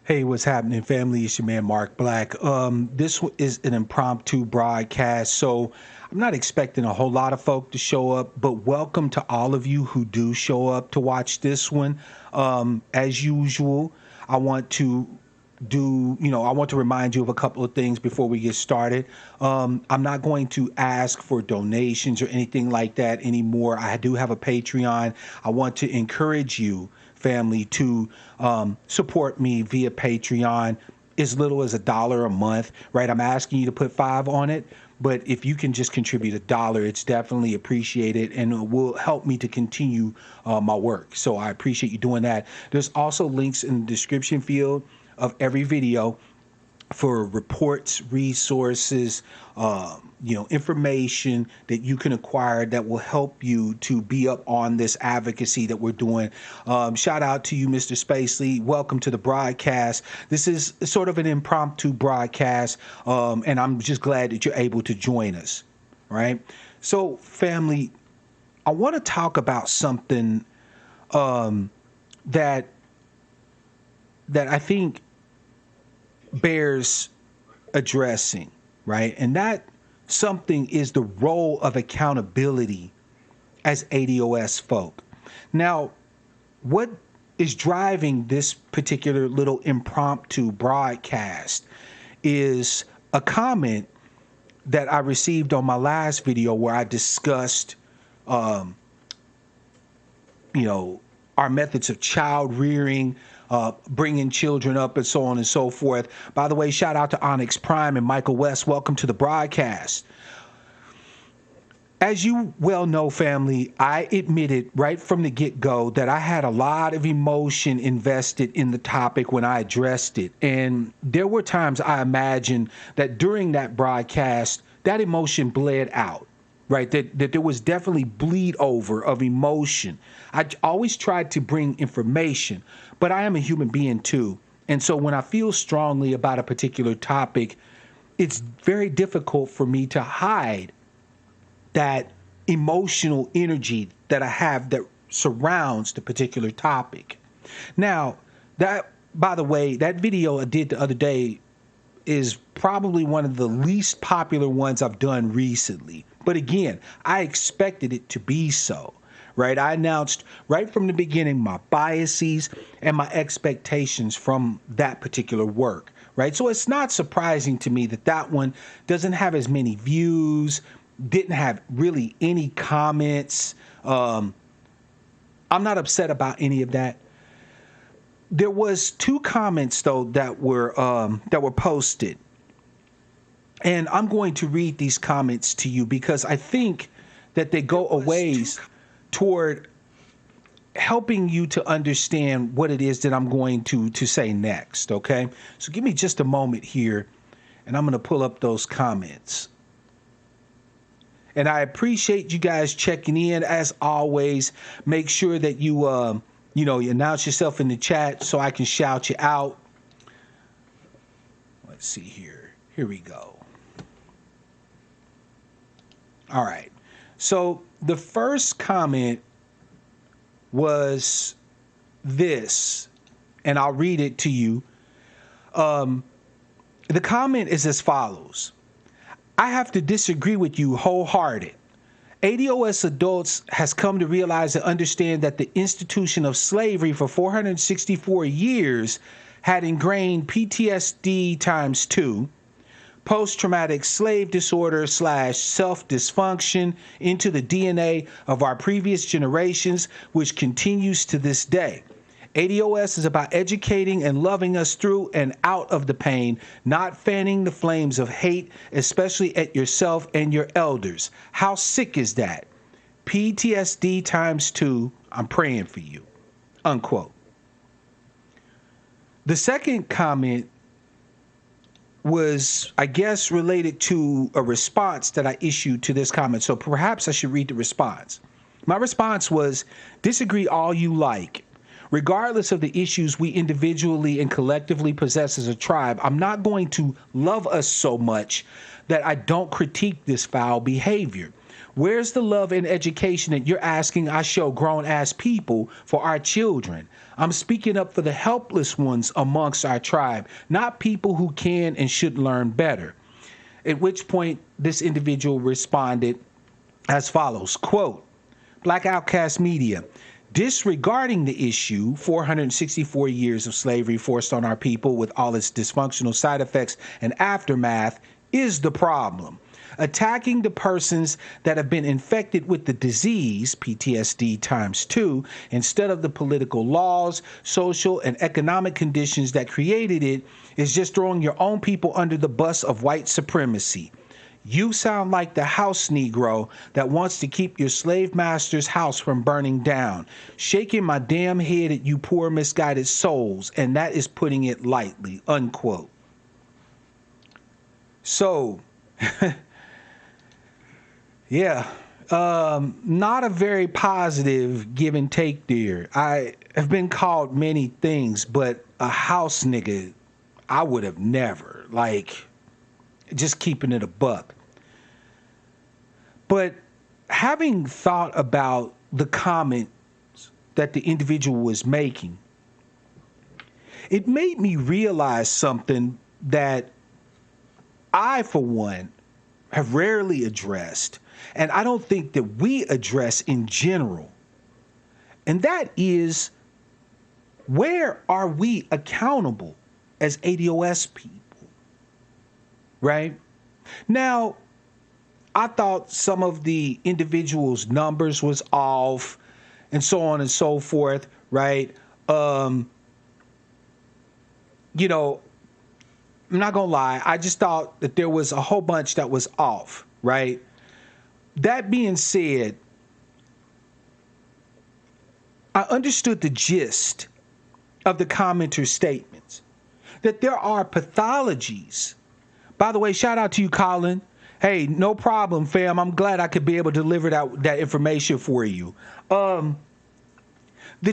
Hey, what's happening, family? It's your man Mark Black. Is an impromptu broadcast, so I'm not expecting a whole lot of folk to show up, but welcome to all of you who do show up to watch this one. As usual, I want to I want to remind you of a couple of things before we get started. I'm not going to ask for donations or anything like that anymore. I do have a Patreon. I want to encourage you, family, to support me via Patreon as little as $1 a month, right? I'm asking you to put 5 on it. But if you can just contribute $1, it's definitely appreciated and it will help me to continue my work. So I appreciate you doing that. There's also links in the description field of every video for reports, resources, information that you can acquire that will help you to be up on this advocacy that we're doing. Shout out to you, Mr. Spacely. Welcome to the broadcast. This is sort of an impromptu broadcast, and I'm just glad that you're able to join us, right? So, family, I want to talk about something that I think bears addressing, right? And that something is the role of accountability as ADOS folk. Now, what is driving this particular little impromptu broadcast is a comment that I received on my last video where I discussed, our methods of child rearing, bringing children up, and so on and so forth. By the way, shout out to Onyx Prime and Michael West. Welcome to the broadcast. As you well know, family, I admitted right from the get-go that I had a lot of emotion invested in the topic when I addressed it. And there were times I imagined that during that broadcast, that emotion bled out. Right, that there was definitely bleed over of emotion. I always tried to bring information, but I am a human being too. And so when I feel strongly about a particular topic, it's very difficult for me to hide that emotional energy that I have that surrounds the particular topic. Now, that, by the way, that video I did the other day is probably one of the least popular ones I've done recently. But again, I expected it to be so, right? I announced right from the beginning my biases and my expectations from that particular work, right? So it's not surprising to me that that one doesn't have as many views, didn't have really any comments. I'm not upset about any of that. There was 2 comments though that were posted, and I'm going to read these comments to you because I think that they go a ways toward helping you to understand what it is that I'm going to say next. Okay, so give me just a moment here, and I'm going to pull up those comments. And I appreciate you guys checking in as always. Make sure that you announce yourself in the chat so I can shout you out. Let's see here. Here we go. All right. So the first comment was this, and I'll read it to you. The comment is as follows. I have to disagree with you wholehearted. ADOS adults has come to realize and understand that the institution of slavery for 464 years had ingrained PTSD times 2, post-traumatic slave disorder / self-dysfunction into the DNA of our previous generations, which continues to this day. ADOS is about educating and loving us through and out of the pain, not fanning the flames of hate, especially at yourself and your elders. How sick is that? PTSD times 2, I'm praying for you. Unquote. The second comment was, I guess, related to a response that I issued to this comment. So perhaps I should read the response. My response was, disagree all you like. Regardless of the issues we individually and collectively possess as a tribe, I'm not going to love us so much that I don't critique this foul behavior. Where's the love and education that you're asking I show grown ass people for our children? I'm speaking up for the helpless ones amongst our tribe, not people who can and should learn better. At which point this individual responded as follows, quote, Black Outcast Media, disregarding the issue, 464 years of slavery forced on our people with all its dysfunctional side effects and aftermath is the problem. Attacking the persons that have been infected with the disease, PTSD times 2, instead of the political laws, social, and economic conditions that created it, is just throwing your own people under the bus of white supremacy. You sound like the house Negro that wants to keep your slave master's house from burning down, shaking my damn head at you poor misguided souls, and that is putting it lightly, unquote. So, yeah, not a very positive give and take there. I have been called many things, but a house nigga, I would have never, like, just keeping it a buck. But having thought about the comments that the individual was making, it made me realize something that I, for one, have rarely addressed, and I don't think that we address in general. And that is, where are we accountable as ADOS people? Right? Now, I thought some of the individuals' numbers was off and so on and so forth, right? You know, I'm not gonna lie, I just thought that there was a whole bunch that was off, right? That being said, I understood the gist of the commenter's statements, that there are pathologies. By the way, shout out to you, Colin. Hey, no problem, fam. I'm glad I could be able to deliver that information for you. The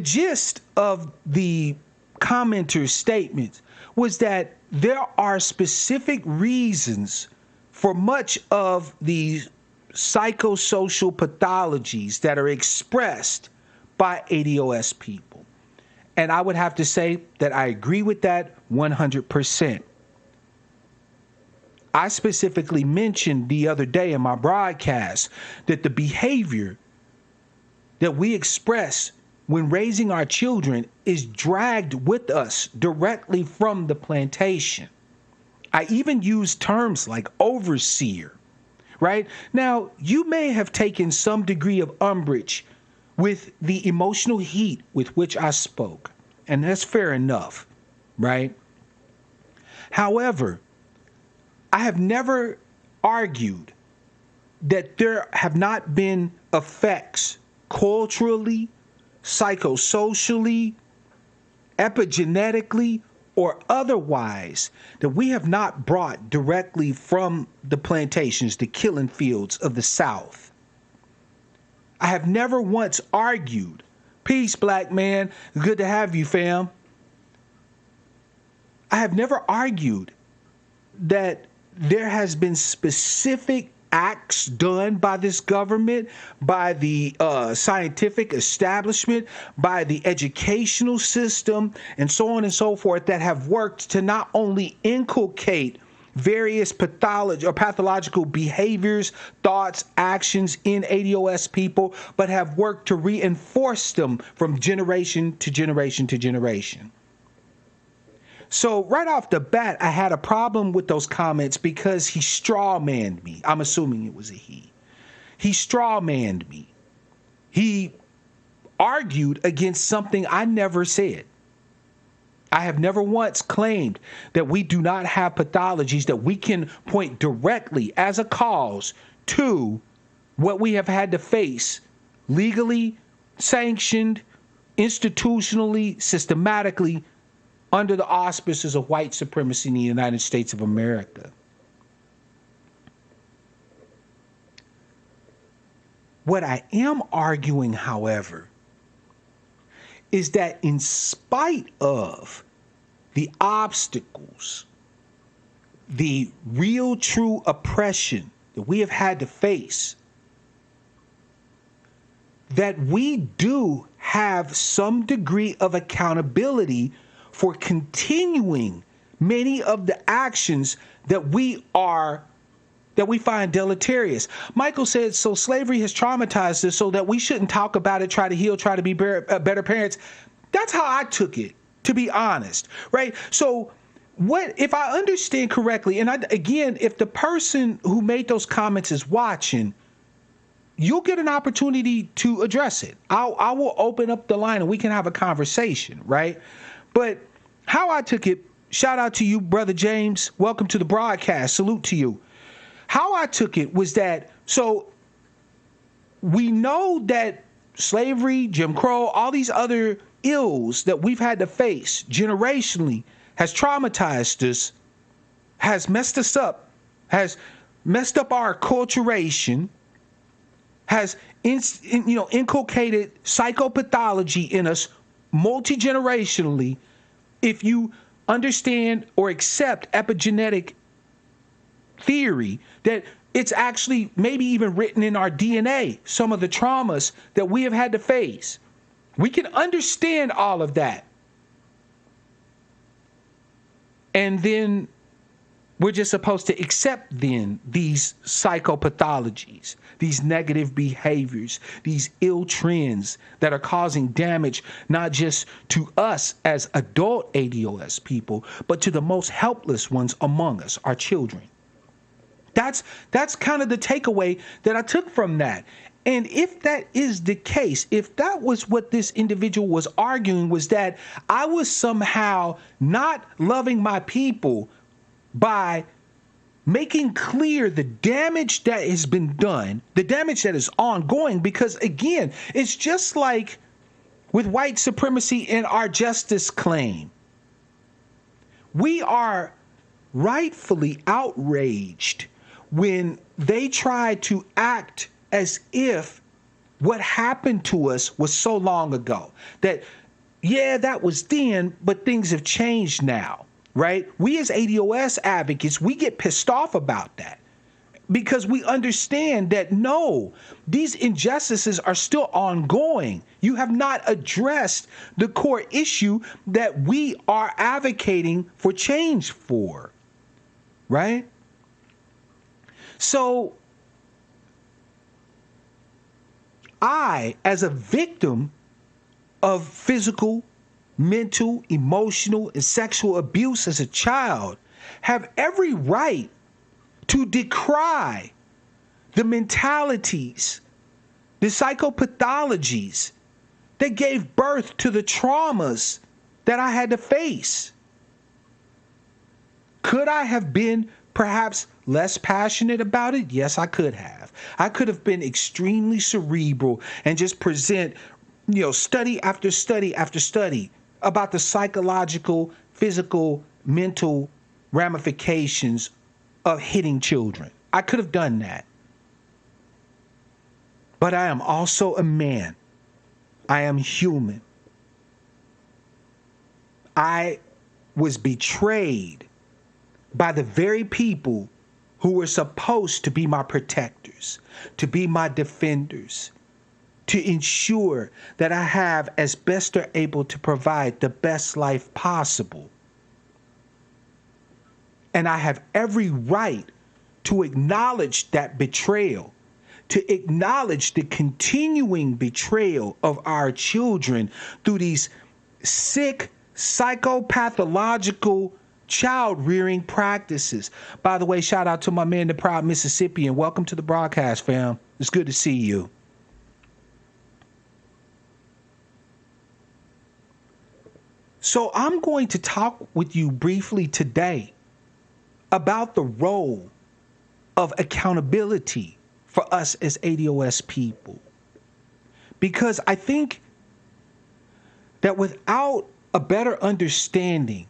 gist of the commenter's statements was that there are specific reasons for much of the psychosocial pathologies that are expressed by ADOS people. And I would have to say that I agree with that 100%. I specifically mentioned the other day in my broadcast that the behavior that we express when raising our children is dragged with us directly from the plantation. I even use terms like overseer, right? Now, you may have taken some degree of umbrage with the emotional heat with which I spoke, and that's fair enough, right? However, I have never argued that there have not been effects culturally, psychosocially, epigenetically, or otherwise that we have not brought directly from the plantations, the killing fields of the South. I have never once argued, peace, black man, good to have you, fam. I have never argued that there has been specific acts done by this government, by the scientific establishment, by the educational system, and so on and so forth that have worked to not only inculcate various pathological behaviors, thoughts, actions in ADOS people, but have worked to reinforce them from generation to generation to generation. So right off the bat, I had a problem with those comments because he strawmanned me. I'm assuming it was a he. He strawmanned me. He argued against something I never said. I have never once claimed that we do not have pathologies that we can point directly as a cause to what we have had to face legally, sanctioned, institutionally, systematically, under the auspices of white supremacy in the United States of America. What I am arguing, however, is that in spite of the obstacles, the real true oppression that we have had to face that we do have some degree of accountability for continuing many of the actions that we find deleterious. Michael said, so slavery has traumatized us so that we shouldn't talk about it, try to heal, try to be better parents. That's how I took it, to be honest, right? So what if I understand correctly, and again, if the person who made those comments is watching, you'll get an opportunity to address it. I will open up the line and we can have a conversation, right? But how I took it, shout out to you, Brother James. Welcome to the broadcast. Salute to you. How I took it was that, so we know that slavery, Jim Crow, all these other ills that we've had to face generationally has traumatized us, has messed us up, has messed up our acculturation, has inculcated psychopathology in us multi-generationally. If you understand or accept epigenetic theory, that it's actually maybe even written in our DNA, some of the traumas that we have had to face. We can understand all of that. And then we're just supposed to accept then these psychopathologies, these negative behaviors, these ill trends that are causing damage, not just to us as adult ADOS people, but to the most helpless ones among us, our children. That's kind of the takeaway that I took from that. And if that is the case, if that was what this individual was arguing, was that I was somehow not loving my people by making clear the damage that has been done, the damage that is ongoing, because again, it's just like with white supremacy and our justice claim. We are rightfully outraged when they try to act as if what happened to us was so long ago. That, yeah, that was then, but things have changed now, right? We as ADOS advocates, we get pissed off about that because we understand that, no, these injustices are still ongoing. You have not addressed the core issue that we are advocating for change for, right? So I, as a victim of physical, mental, emotional, and sexual abuse as a child, have every right to decry the mentalities, the psychopathologies that gave birth to the traumas that I had to face. Could I have been perhaps less passionate about it? Yes, I could have. I could have been extremely cerebral and just present, study after study after study about the psychological, physical, mental ramifications of hitting children. I could have done that. But I am also a man. I am human. I was betrayed by the very people who were supposed to be my protectors, to be my defenders, to ensure that I have, as best they're able to provide, the best life possible. And I have every right to acknowledge that betrayal, to acknowledge the continuing betrayal of our children through these sick, psychopathological child rearing practices. By the way, shout out to my man, the proud Mississippian. Welcome to the broadcast, fam. It's good to see you. So I'm going to talk with you briefly today about the role of accountability for us as ADOS people. Because I think that without a better understanding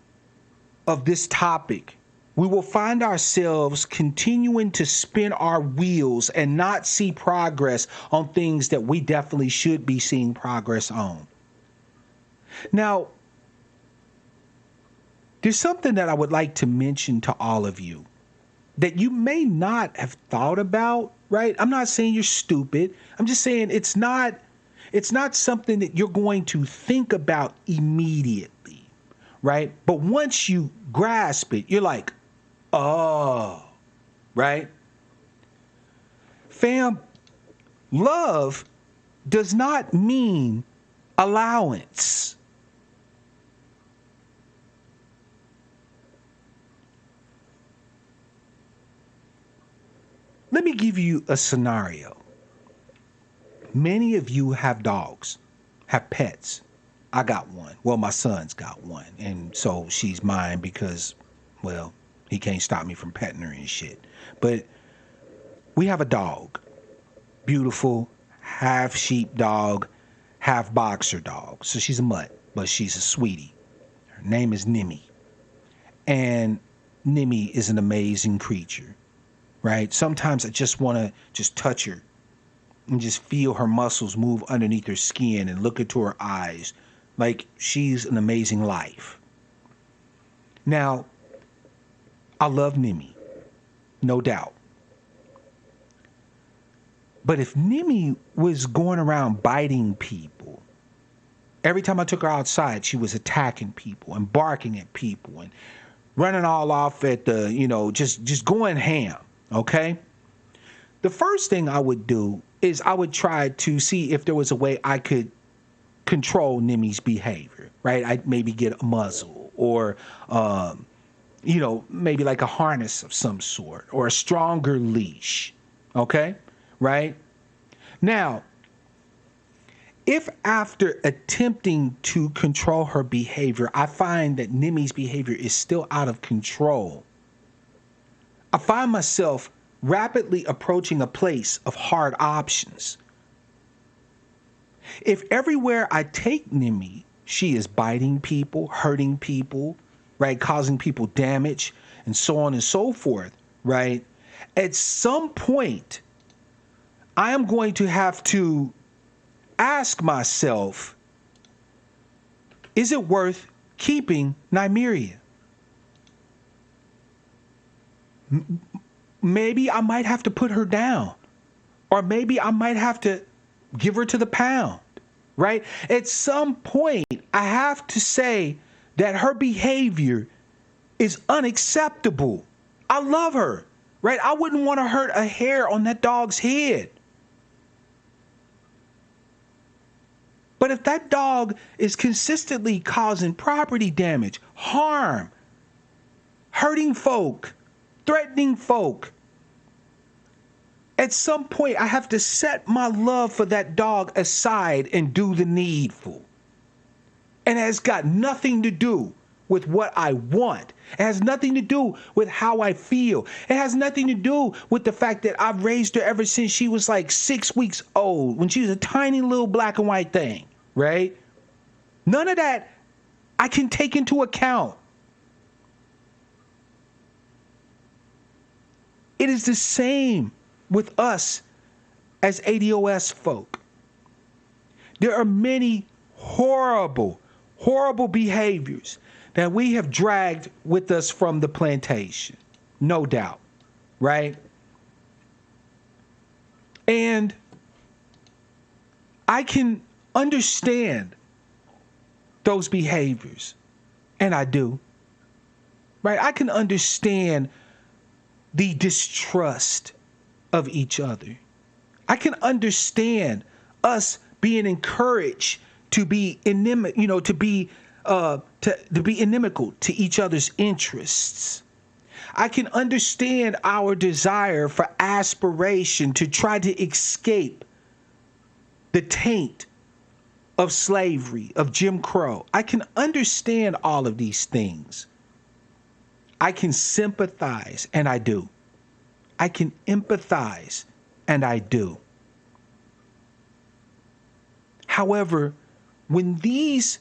of this topic, we will find ourselves continuing to spin our wheels and not see progress on things that we definitely should be seeing progress on. Now, there's something that I would like to mention to all of you that you may not have thought about, right? I'm not saying you're stupid. I'm just saying it's not It's not something that you're going to think about immediately, right? But once you grasp it, you're like, oh, right? Fam, love does not mean allowance. Let me give you a scenario. Many of you have dogs, have pets. I got one. Well, my son's got one. And so she's mine because, well, he can't stop me from petting her and shit. But we have a dog. Beautiful, half sheep dog, half boxer dog. So she's a mutt, but she's a sweetie. Her name is Nimmy. And Nimmy is an amazing creature, right? Sometimes I just want to just touch her and just feel her muscles move underneath her skin and look into her eyes like she's an amazing life. Now, I love Nimmy, no doubt. But if Nimmy was going around biting people, every time I took her outside, she was attacking people and barking at people and running all off at the, just going ham, okay? The first thing I would do is I would try to see if there was a way I could control Nimmy's behavior, right? I'd maybe get a muzzle or, maybe like a harness of some sort or a stronger leash, okay? Right? Now, if after attempting to control her behavior, I find that Nimmy's behavior is still out of control, I find myself rapidly approaching a place of hard options. If everywhere I take Nimmy, she is biting people, hurting people, right, causing people damage, and so on and so forth, right, at some point, I am going to have to ask myself, is it worth keeping Nymeria? Maybe I might have to put her down, or maybe I might have to give her to the pound, right? At some point, I have to say that her behavior is unacceptable. I love her, right? I wouldn't want to hurt a hair on that dog's head. But if that dog is consistently causing property damage, harm, hurting folk, threatening folk, at some point I have to set my love for that dog aside and do the needful. And it has got nothing to do with what I want. It has nothing to do with how I feel. It has nothing to do with the fact that I've raised her ever since she was like 6 weeks old, when she was a tiny little black and white thing, right? None of that I can take into account. It is the same with us as ADOS folk. There are many horrible behaviors that we have dragged with us from the plantation, no doubt, right? And I can understand those behaviors, and I do, right? I can understand the distrust of each other. I can understand us being encouraged to be inimical, to be inimical to each other's interests. I can understand our desire for aspiration to try to escape the taint of slavery, of Jim Crow. I can understand all of these things. I can sympathize, and I do. I can empathize, and I do. However, when these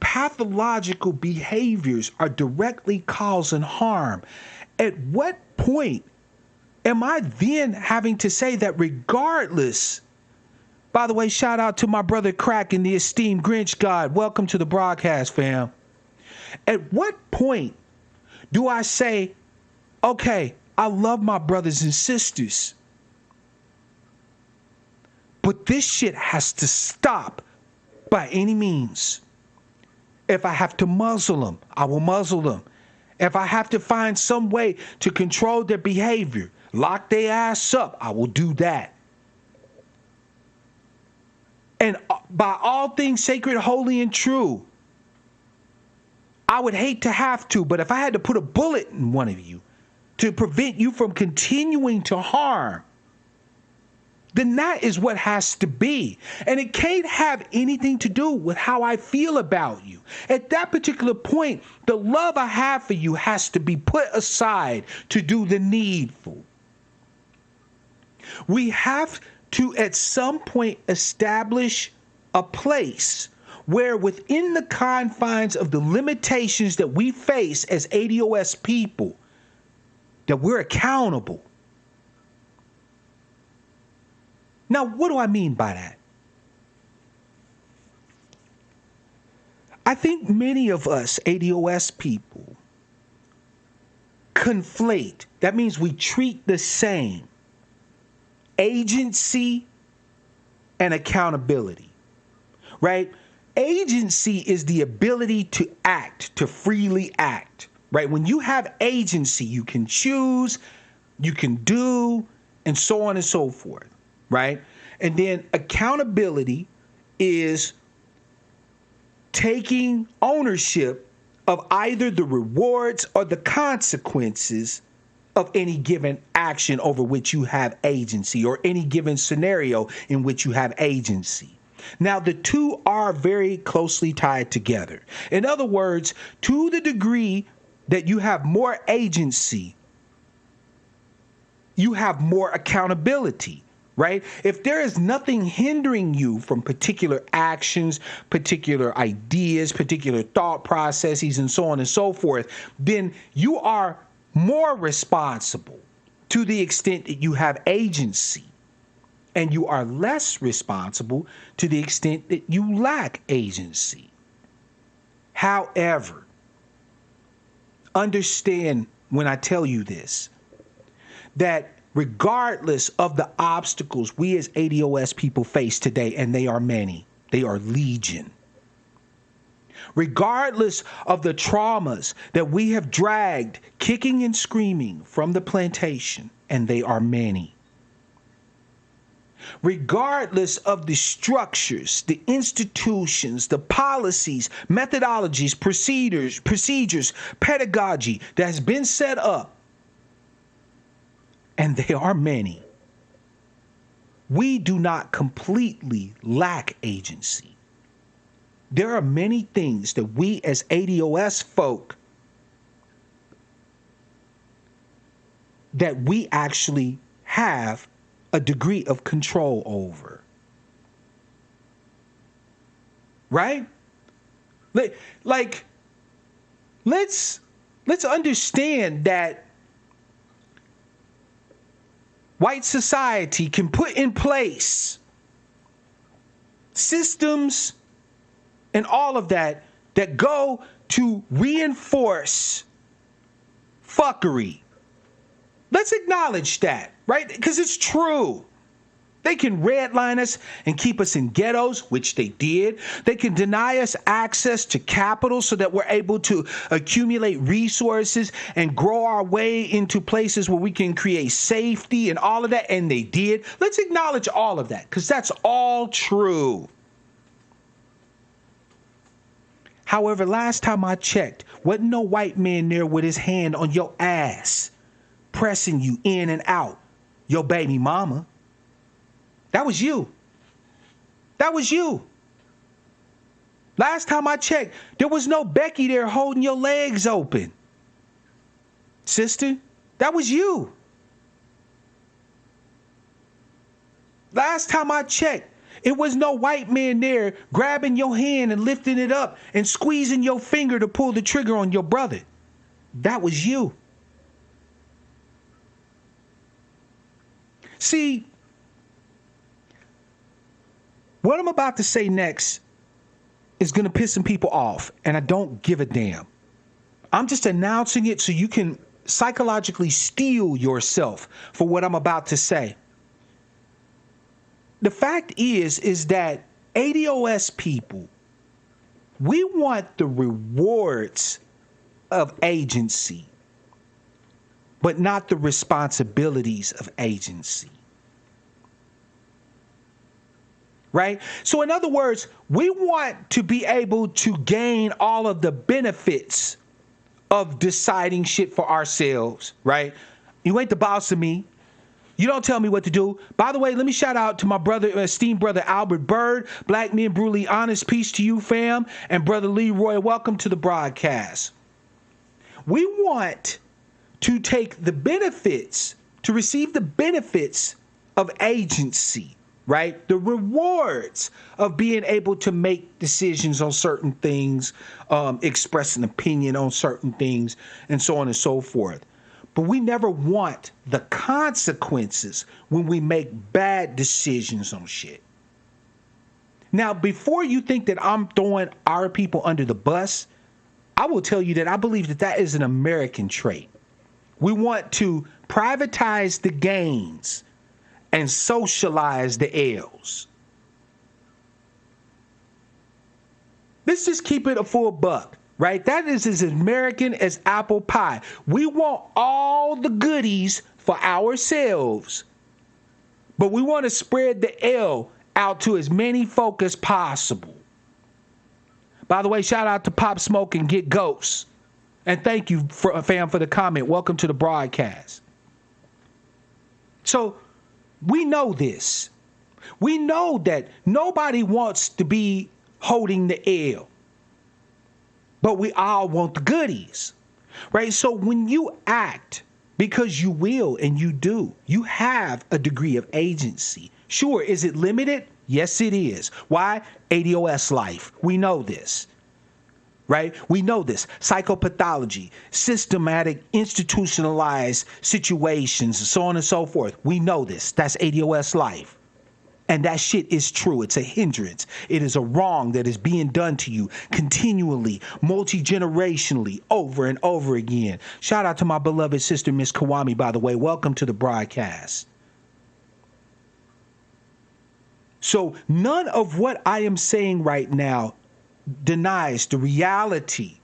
pathological behaviors are directly causing harm, at what point am I then having to say that regardless? By the way, shout out to my brother Crack and the esteemed Grinch God. Welcome to the broadcast, fam. At what point do I say, okay, I love my brothers and sisters, But this shit has to stop by any means. If I have to muzzle them, I will muzzle them. If I have to find some way to control their behavior, lock their ass up, I will do that. And by all things sacred, holy, and true, I would hate to have to, but if I had to put a bullet in one of you to prevent you from continuing to harm, then that is what has to be. And it can't have anything to do with how I feel about you. At that particular point, the love I have for you has to be put aside to do the needful. We have to, at some point, establish a place where within the confines of the limitations that we face as ADOS people, that we're accountable. Now, what do I mean by that? I think many of us ADOS people conflate. That means we treat the same agency and accountability, right? Agency is the ability to act, to freely act, right? When you have agency, you can choose, you can do, and so on and so forth, right? And then accountability is taking ownership of either the rewards or the consequences of any given action over which you have agency, or any given scenario in which you have agency. Now, the two are very closely tied together. In other words, to the degree that you have more agency, you have more accountability, right? If there is nothing hindering you from particular actions, particular ideas, particular thought processes, and so on and so forth, then you are more responsible to the extent that you have agency. And you are less responsible to the extent that you lack agency. However, understand when I tell you this, that regardless of the obstacles we as ADOS people face today, and they are many, they are legion. Regardless of the traumas that we have dragged kicking and screaming from the plantation, and they are many. Regardless of the structures, the institutions, the policies, methodologies, procedures, pedagogy that has been set up, and they are many, we do not completely lack agency. There are many things that we as ADOS folk that we actually have a degree of control over. Right? Like, let's understand that white society can put in place systems and all of that go to reinforce fuckery. Let's acknowledge that, right? Because it's true. They can redline us and keep us in ghettos, which they did. They can deny us access to capital so that we're able to accumulate resources and grow our way into places where we can create safety and all of that, and they did. Let's acknowledge all of that, because that's all true. However, last time I checked, wasn't no white man there with his hand on your ass, pressing you in and out, your baby mama. That was you. That was you. Last time I checked, there was no Becky there holding your legs open. Sister, that was you. Last time I checked, it was no white man there grabbing your hand and lifting it up and squeezing your finger to pull the trigger on your brother. That was you. See, what I'm about to say next is going to piss some people off, and I don't give a damn. I'm just announcing it so you can psychologically steel yourself for what I'm about to say. the fact is that ADOS people, we want the rewards of agency, but not the responsibilities of agency. Right? So in other words, we want to be able to gain all of the benefits of deciding shit for ourselves, right? You ain't the boss of me. You don't tell me what to do. By the way, let me shout out to my brother, esteemed brother Albert Bird. Black men brutally honest. Peace to you, fam. And brother Leroy, welcome to the broadcast. We want to take the benefits, to receive the benefits of agency, right? The rewards of being able to make decisions on certain things, express an opinion on certain things, and so on and so forth. But we never want the consequences when we make bad decisions on shit. Now, before you think that I'm throwing our people under the bus, I will tell you that I believe that that is an American trait. We want to privatize the gains and socialize the L's. Let's just keep it a full buck, right? That is as American as apple pie. We want all the goodies for ourselves, but we want to spread the L out to as many folk as possible. By the way, shout out to Pop Smoke and Get Ghosts. And thank you, fam, for the comment. Welcome to the broadcast. So, we know this. We know that nobody wants to be holding the L, but we all want the goodies, right? So when you act, because you will and you do, you have a degree of agency. Sure, is it limited? Yes, it is. Why? ADOS life. We know this. Right? We know this. Psychopathology, systematic, institutionalized situations, so on and so forth. We know this. That's ADOS life. And that shit is true. It's a hindrance. It is a wrong that is being done to you continually, multi-generationally, over and over again. Shout out to my beloved sister, Miss Kawami, by the way. Welcome to the broadcast. So none of what I am saying right now denies the reality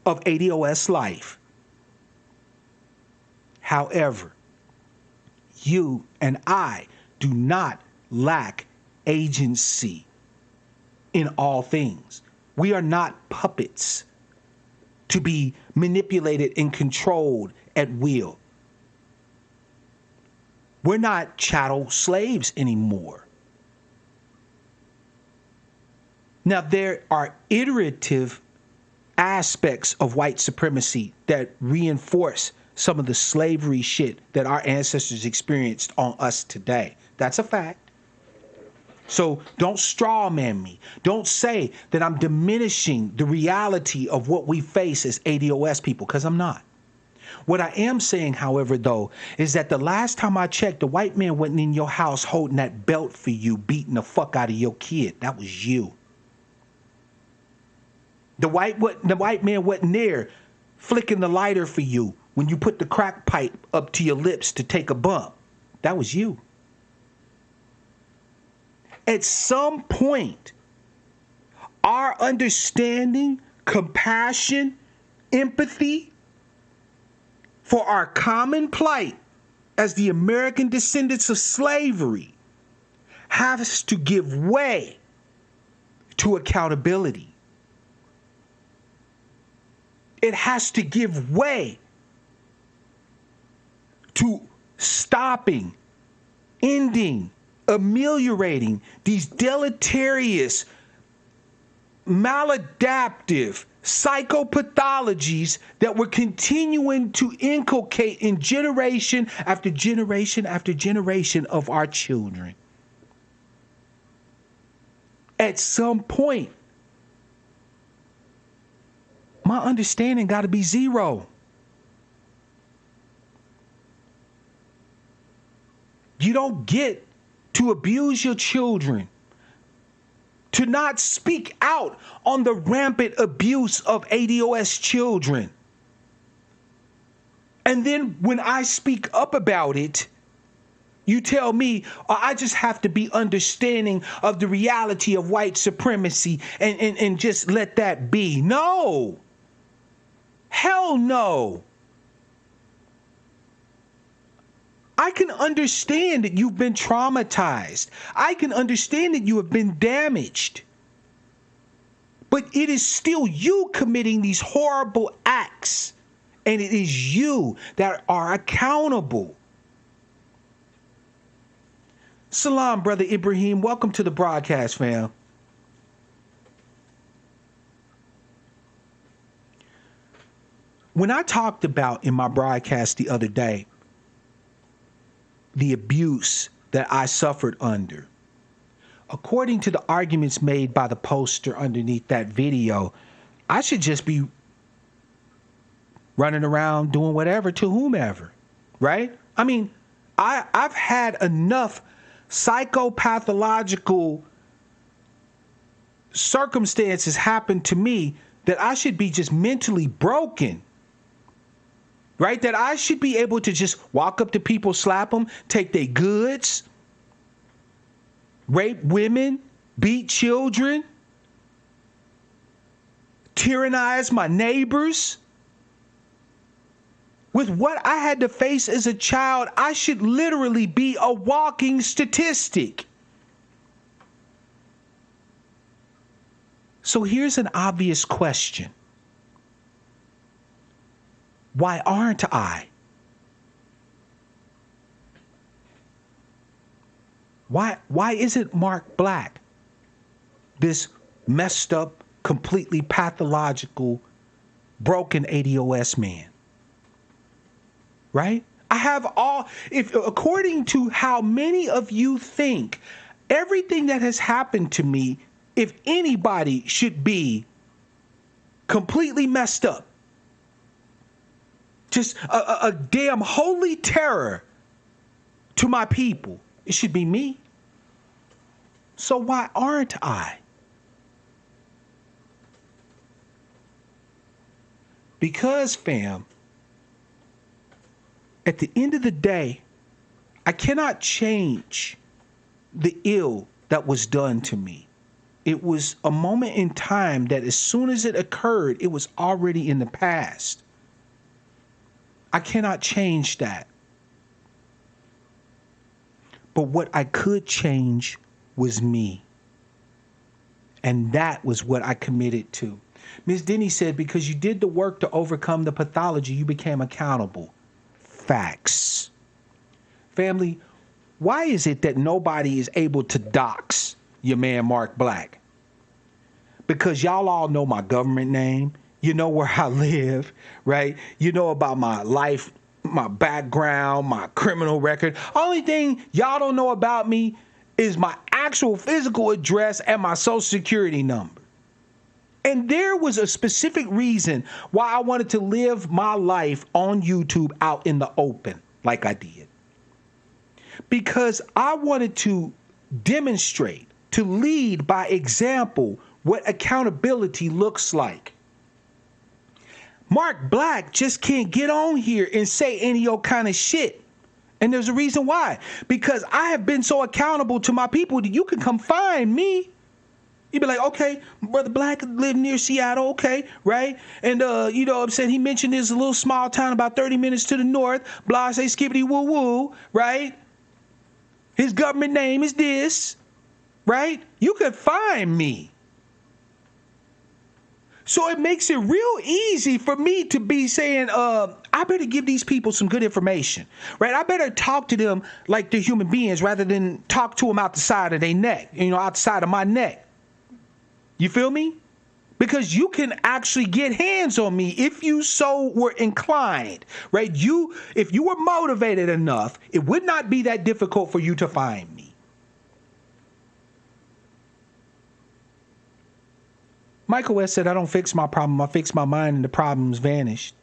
of ADOS life. However, you and I do not lack agency in all things. We are not puppets to be manipulated and controlled at will. We're not chattel slaves anymore. Now, there are iterative aspects of white supremacy that reinforce some of the slavery shit that our ancestors experienced on us today. That's a fact. So don't straw man me. Don't say that I'm diminishing the reality of what we face as ADOS people, because I'm not. What I am saying, however, though, is that the last time I checked, the white man wasn't in your house holding that belt for you, beating the fuck out of your kid. That was you. The white man wasn't there flicking the lighter for you when you put the crack pipe up to your lips to take a bump. That was you. At some point, our understanding, compassion, empathy for our common plight as the American descendants of slavery has to give way to accountability. It has to give way to stopping, ending, ameliorating these deleterious, maladaptive psychopathologies that we're continuing to inculcate in generation after generation after generation of our children. At some point, my understanding got to be zero. You don't get to abuse your children, to not speak out on the rampant abuse of ADOS children. And then when I speak up about it, You tell me, I just have to be understanding of the reality of white supremacy and just let that be. No. Hell no. I can understand that you've been traumatized. I can understand that you have been damaged. But it is still you committing these horrible acts. And it is you that are accountable. Salam, Brother Ibrahim. Welcome to the broadcast, fam. When I talked about in my broadcast the other day, the abuse that I suffered under, according to the arguments made by the poster underneath that video, I should just be running around doing whatever to whomever, right? I mean, I've had enough psychopathological circumstances happen to me that I should be just mentally broken, right? That I should be able to just walk up to people, slap them, take their goods, rape women, beat children, tyrannize my neighbors. With what I had to face as a child, I should literally be a walking statistic. So here's an obvious question. Why aren't I? Why isn't Mark Black this messed up, completely pathological, broken ADOS man? Right? I have according to how many of you think, everything that has happened to me, if anybody should be completely messed up, just a damn holy terror to my people, it should be me. So why aren't I? Because, fam, at the end of the day, I cannot change the ill that was done to me. It was a moment in time that as soon as it occurred, it was already in the past. I cannot change that. But what I could change was me. And that was what I committed to. Ms. Denny said, because you did the work to overcome the pathology, you became accountable. Facts. Family, why is it that nobody is able to dox your man Mark Black? Because y'all all know my government name. You know where I live, right? You know about my life, my background, my criminal record. Only thing y'all don't know about me is my actual physical address and my social security number. And there was a specific reason why I wanted to live my life on YouTube out in the open like I did. Because I wanted to demonstrate, to lead by example, what accountability looks like. Mark Black just can't get on here and say any old kind of shit. And there's a reason why. Because I have been so accountable to my people that you can come find me. You'd be like, okay, Brother Black lived near Seattle, okay, right? And, you know what I'm saying, he mentioned there's a little small town about 30 minutes to the north, blah, say, skibbity woo woo, right? His government name is this, right? You could find me. So it makes it real easy for me to be saying, I better give these people some good information, right? I better talk to them like they're human beings rather than talk to them out the side of their neck, out the side of my neck. You feel me? Because you can actually get hands on me if you so were inclined, right? If you were motivated enough, it would not be that difficult for you to find me. Michael West said, I don't fix my problem. I fix my mind and the problem's vanished.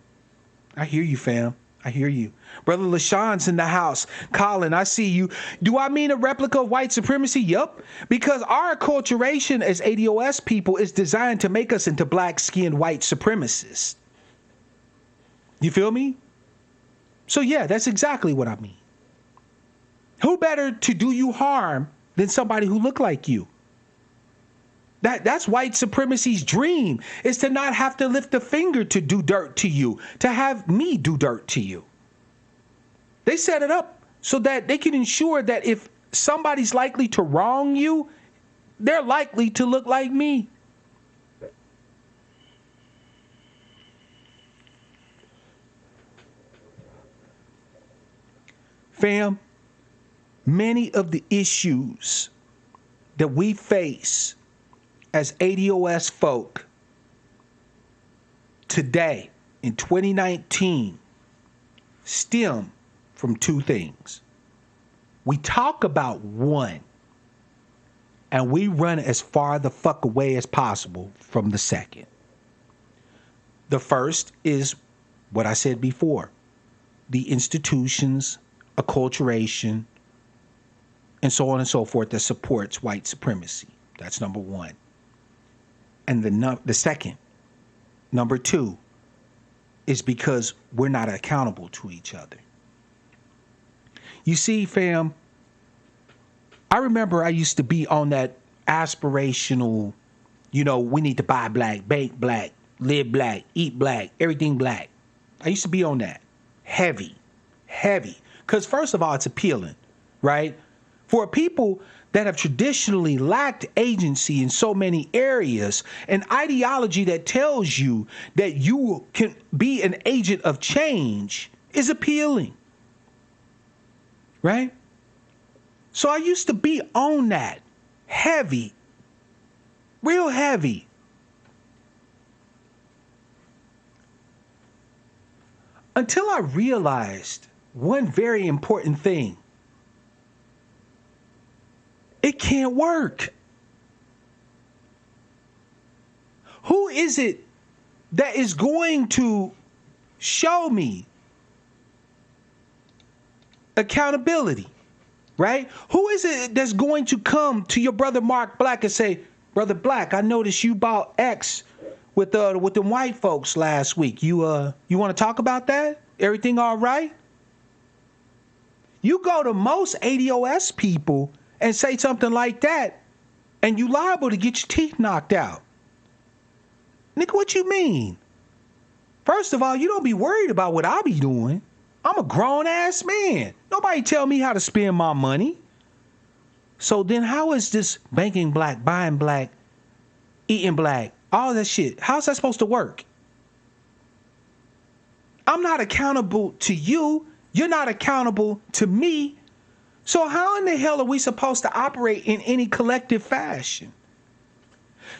I hear you, fam. I hear you. Brother LaShawn's in the house. Colin, I see you. Do I mean a replica of white supremacy? Yup. Because our acculturation as ADOS people is designed to make us into black-skinned white supremacists. You feel me? So yeah, that's exactly what I mean. Who better to do you harm than somebody who look like you? That's white supremacy's dream, is to not have to lift a finger to do dirt to you, to have me do dirt to you. They set it up so that they can ensure that if somebody's likely to wrong you, they're likely to look like me. Fam, many of the issues that we face as ADOS folk today in 2019 stem from two things. We talk about one, and we run as far the fuck away as possible from the second. The first is what I said before, the institutions, acculturation, and so on and so forth that supports white supremacy. That's number one. And the second, number two, is because we're not accountable to each other. You see, fam, I remember I used to be on that aspirational, we need to buy black, bank black, live black, eat black, everything black. I used to be on that. Heavy. Because first of all, it's appealing, right? For people that have traditionally lacked agency in so many areas, an ideology that tells you that you can be an agent of change is appealing, right? So I used to be on that heavy, real heavy. Until I realized one very important thing. It can't work. Who is it that is going to show me accountability, right? Who is it that's going to come to your brother Mark Black and say, Brother Black, I noticed you bought X with them white folks last week. You want to talk about that? Everything all right? You go to most ADOS people and say something like that, and you liable to get your teeth knocked out. Nigga, what you mean? First of all, you don't be worried about what I be doing. I'm a grown-ass man. Nobody tell me how to spend my money. So then how is this banking black, buying black, eating black, all that shit, how's that supposed to work? I'm not accountable to you. You're not accountable to me. So how in the hell are we supposed to operate in any collective fashion?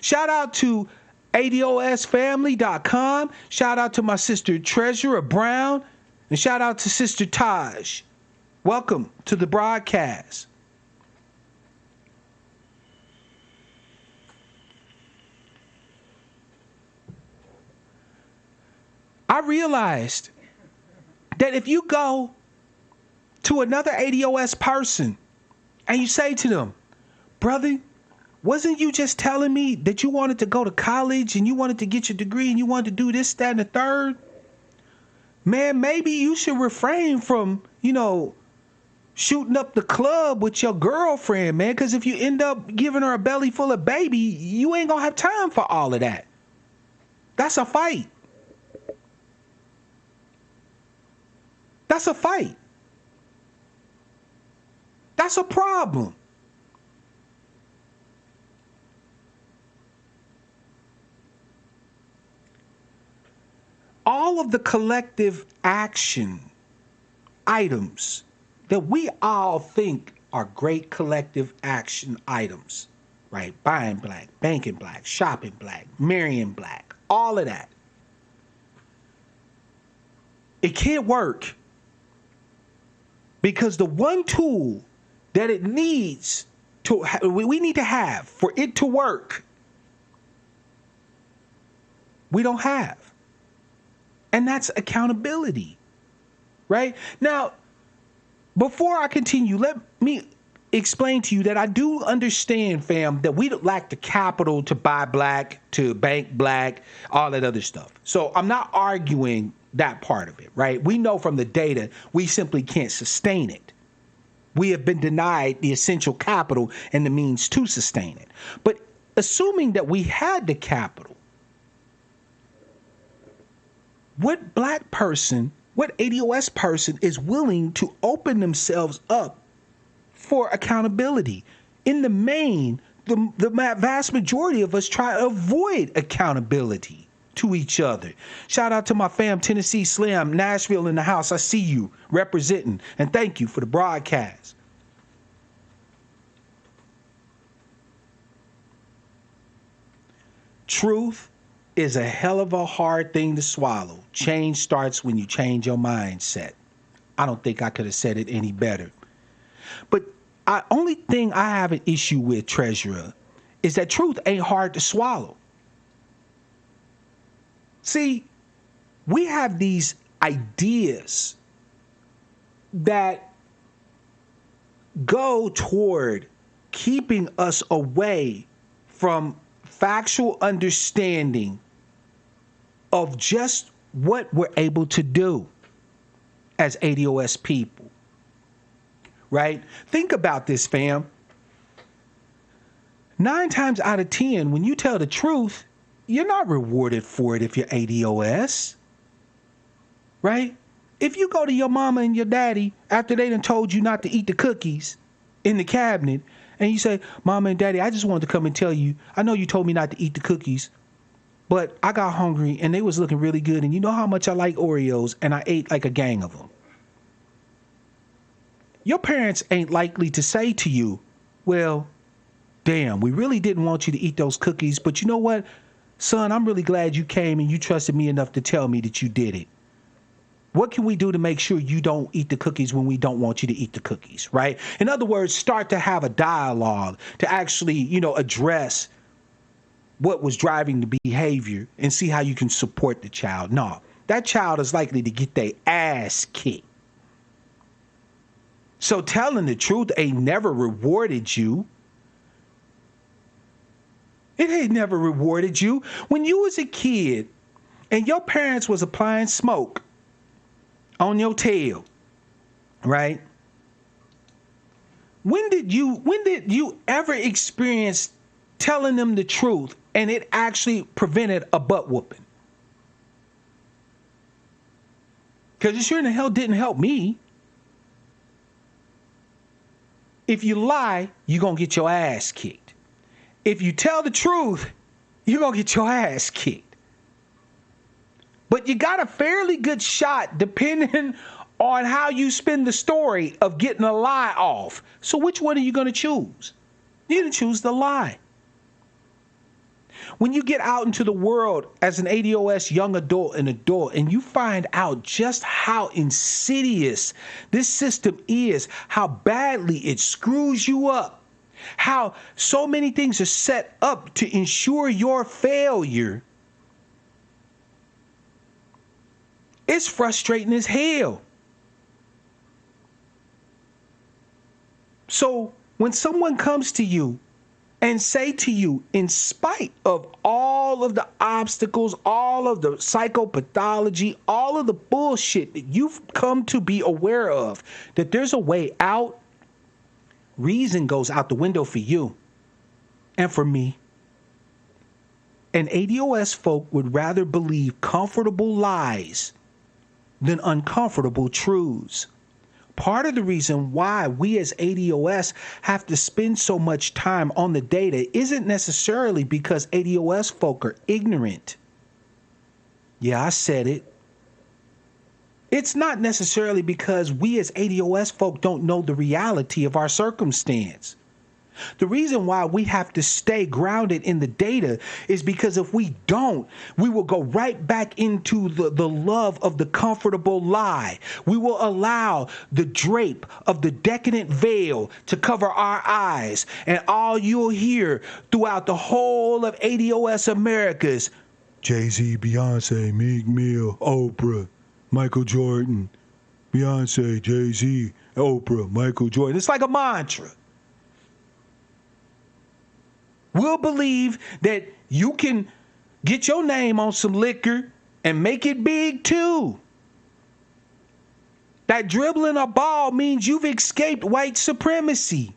Shout out to ADOSfamily.com. Shout out to my sister Treasurer Brown. And shout out to Sister Taj. Welcome to the broadcast. I realized that if you go to another ADOS person and you say to them, brother, wasn't you just telling me that you wanted to go to college and you wanted to get your degree and you wanted to do this, that, and the third? Man, maybe you should refrain from, shooting up the club with your girlfriend, man, because if you end up giving her a belly full of baby, you ain't gonna have time for all of that. That's a fight. That's a fight. That's a problem. All of the collective action items that we all think are great collective action items, right? Buying black, banking black, shopping black, marrying black, all of that. It can't work because the one tool that it needs to, we need to have for it to work, we don't have. And that's accountability, right? Now, before I continue, let me explain to you that I do understand, fam, that we lack the capital to buy black, to bank black, all that other stuff. So I'm not arguing that part of it, right? We know from the data we simply can't sustain it. We have been denied the essential capital and the means to sustain it. But assuming that we had the capital, what black person, what ADOS person is willing to open themselves up for accountability? In the main, the vast majority of us try to avoid accountability to each other. Shout out to my fam, Tennessee Slim, Nashville in the house. I see you representing, and thank you for the broadcast. Truth is a hell of a hard thing to swallow. Change starts when you change your mindset. I don't think I could have said it any better. But only thing I have an issue with, Treasurer, is that truth ain't hard to swallow. See, we have these ideas that go toward keeping us away from factual understanding of just what we're able to do as ADOS people, right? Think about this, fam. 9 times out of 10, when you tell the truth, you're not rewarded for it if you're ADOS, right? If you go to your mama and your daddy after they done told you not to eat the cookies in the cabinet, and you say, Mama and Daddy, I just wanted to come and tell you, I know you told me not to eat the cookies, but I got hungry and they was looking really good, and you know how much I like Oreos, and I ate like a gang of them. Your parents ain't likely to say to you, well, damn, we really didn't want you to eat those cookies, but you know what? Son, I'm really glad you came and you trusted me enough to tell me that you did it. What can we do to make sure you don't eat the cookies when we don't want you to eat the cookies, right? In other words, start to have a dialogue to actually, address what was driving the behavior and see how you can support the child. No, that child is likely to get their ass kicked. So telling the truth ain't never rewarded you. It ain't never rewarded you. When you was a kid and your parents was applying smoke on your tail, right? When did you ever experience telling them the truth and it actually prevented a butt whooping? Because it sure in the hell didn't help me. If you lie, you're going to get your ass kicked. If you tell the truth, you're going to get your ass kicked. But you got a fairly good shot depending on how you spin the story of getting a lie off. So which one are you going to choose? You're going to choose the lie. When you get out into the world as an ADOS young adult and you find out just how insidious this system is, how badly it screws you up, how so many things are set up to ensure your failure, it's frustrating as hell. So when someone comes to you and say to you, in spite of all of the obstacles, all of the psychopathology, all of the bullshit that you've come to be aware of, that there's a way out, reason goes out the window for you and for me. And ADOS folk would rather believe comfortable lies than uncomfortable truths. Part of the reason why we as ADOS have to spend so much time on the data isn't necessarily because ADOS folk are ignorant. Yeah, I said it. It's not necessarily because we as ADOS folk don't know the reality of our circumstance. The reason why we have to stay grounded in the data is because if we don't, we will go right back into the love of the comfortable lie. We will allow the drape of the decadent veil to cover our eyes. And all you'll hear throughout the whole of ADOS Americas, Jay-Z, Beyonce, Meek Mill, Oprah, Michael Jordan, Beyonce, Jay-Z, Oprah, Michael Jordan. It's like a mantra. We'll believe that you can get your name on some liquor and make it big too. That dribbling a ball means you've escaped white supremacy.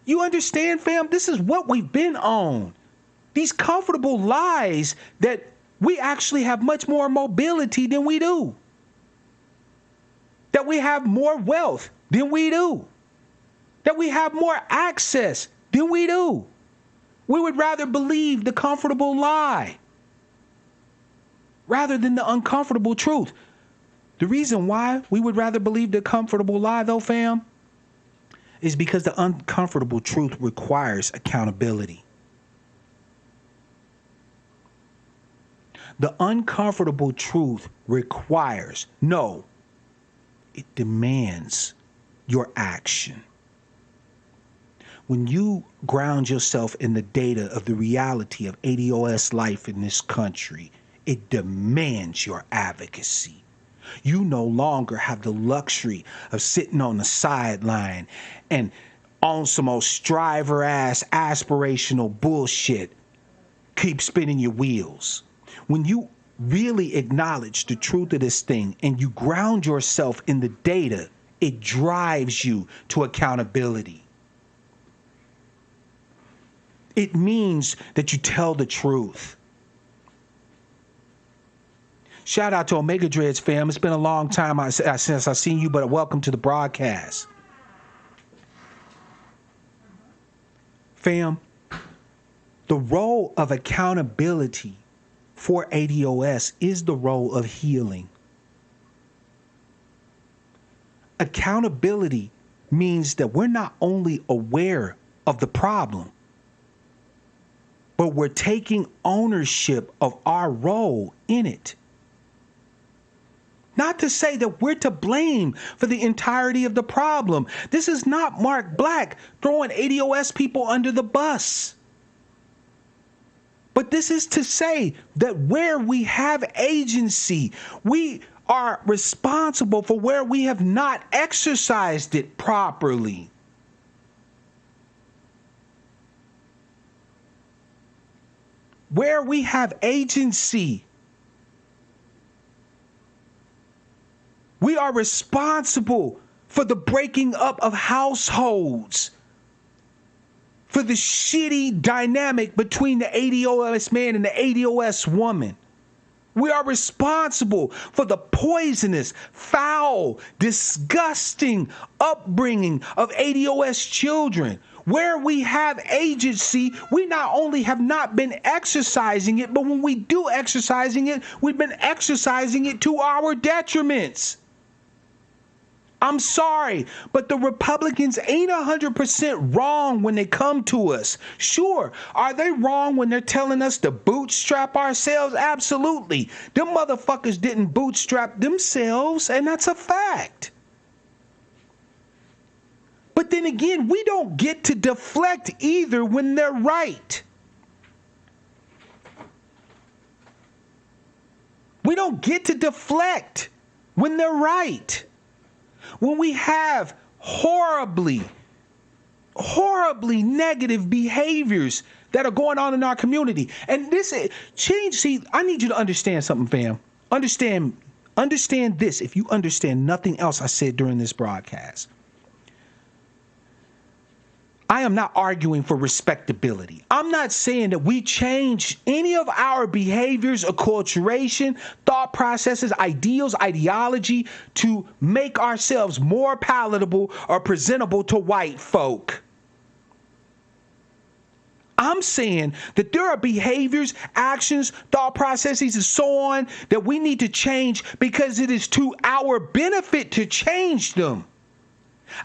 You understand, fam? This is what we've been on. These comfortable lies that we actually have much more mobility than we do. That we have more wealth than we do. That we have more access than we do. We would rather believe the comfortable lie rather than the uncomfortable truth. The reason why we would rather believe the comfortable lie, though, fam, is because the uncomfortable truth requires accountability. The uncomfortable truth requires, no, it demands your action. When you ground yourself in the data of the reality of ADOS life in this country, it demands your advocacy. You no longer have the luxury of sitting on the sideline and on some old striver-ass aspirational bullshit. Keep spinning your wheels. When you really acknowledge the truth of this thing and you ground yourself in the data, it drives you to accountability. It means that you tell the truth. Shout out to Omega Dreads, fam. It's been a long time since I've seen you, but welcome to the broadcast. Fam, the role of accountability for ADOS is the role of healing. Accountability means that we're not only aware of the problem, but we're taking ownership of our role in it. Not to say that we're to blame for the entirety of the problem. This is not Mark Black throwing ADOS people under the bus. But this is to say that where we have agency, we are responsible for where we have not exercised it properly. Where we have agency, we are responsible for the breaking up of households, for the shitty dynamic between the ADOS man and the ADOS woman. We are responsible for the poisonous, foul, disgusting upbringing of ADOS children. Where we have agency, we not only have not been exercising it, but when we do exercising it, we've been exercising it to our detriments. I'm sorry, but the Republicans ain't 100% wrong when they come to us. Sure, are they wrong when they're telling us to bootstrap ourselves? Absolutely. Them motherfuckers didn't bootstrap themselves, and that's a fact. But then again, we don't get to deflect either when they're right. We don't get to deflect when they're right. When we have horribly negative behaviors that are going on in our community. And this change, see, I need you to understand something, fam. Understand this if you understand nothing else I said during this broadcast. I am not arguing for respectability. I'm not saying that we change any of our behaviors, acculturation, thought processes, ideals, ideology to make ourselves more palatable or presentable to white folk. I'm saying that there are behaviors, actions, thought processes, and so on that we need to change because it is to our benefit to change them.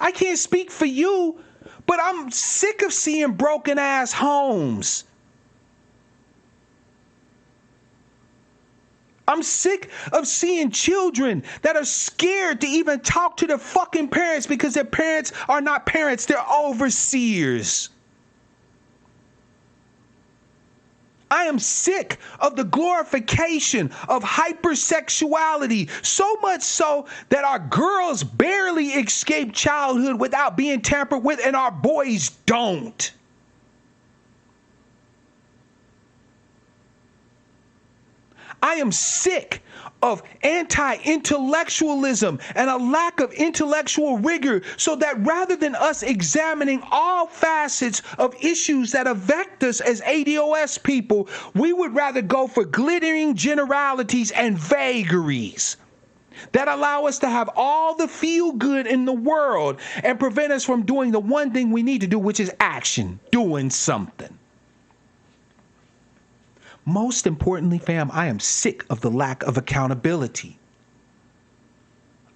I can't speak for you, but I'm sick of seeing broken ass homes. I'm sick of seeing children that are scared to even talk to their fucking parents because their parents are not parents, they're overseers. I am sick of the glorification of hypersexuality, so much so that our girls barely escape childhood without being tampered with, and our boys don't. I am sick of anti-intellectualism and a lack of intellectual rigor, so that rather than us examining all facets of issues that affect us as ADOS people, we would rather go for glittering generalities and vagaries that allow us to have all the feel good in the world and prevent us from doing the one thing we need to do, which is action, doing something. Most importantly, fam, I am sick of the lack of accountability.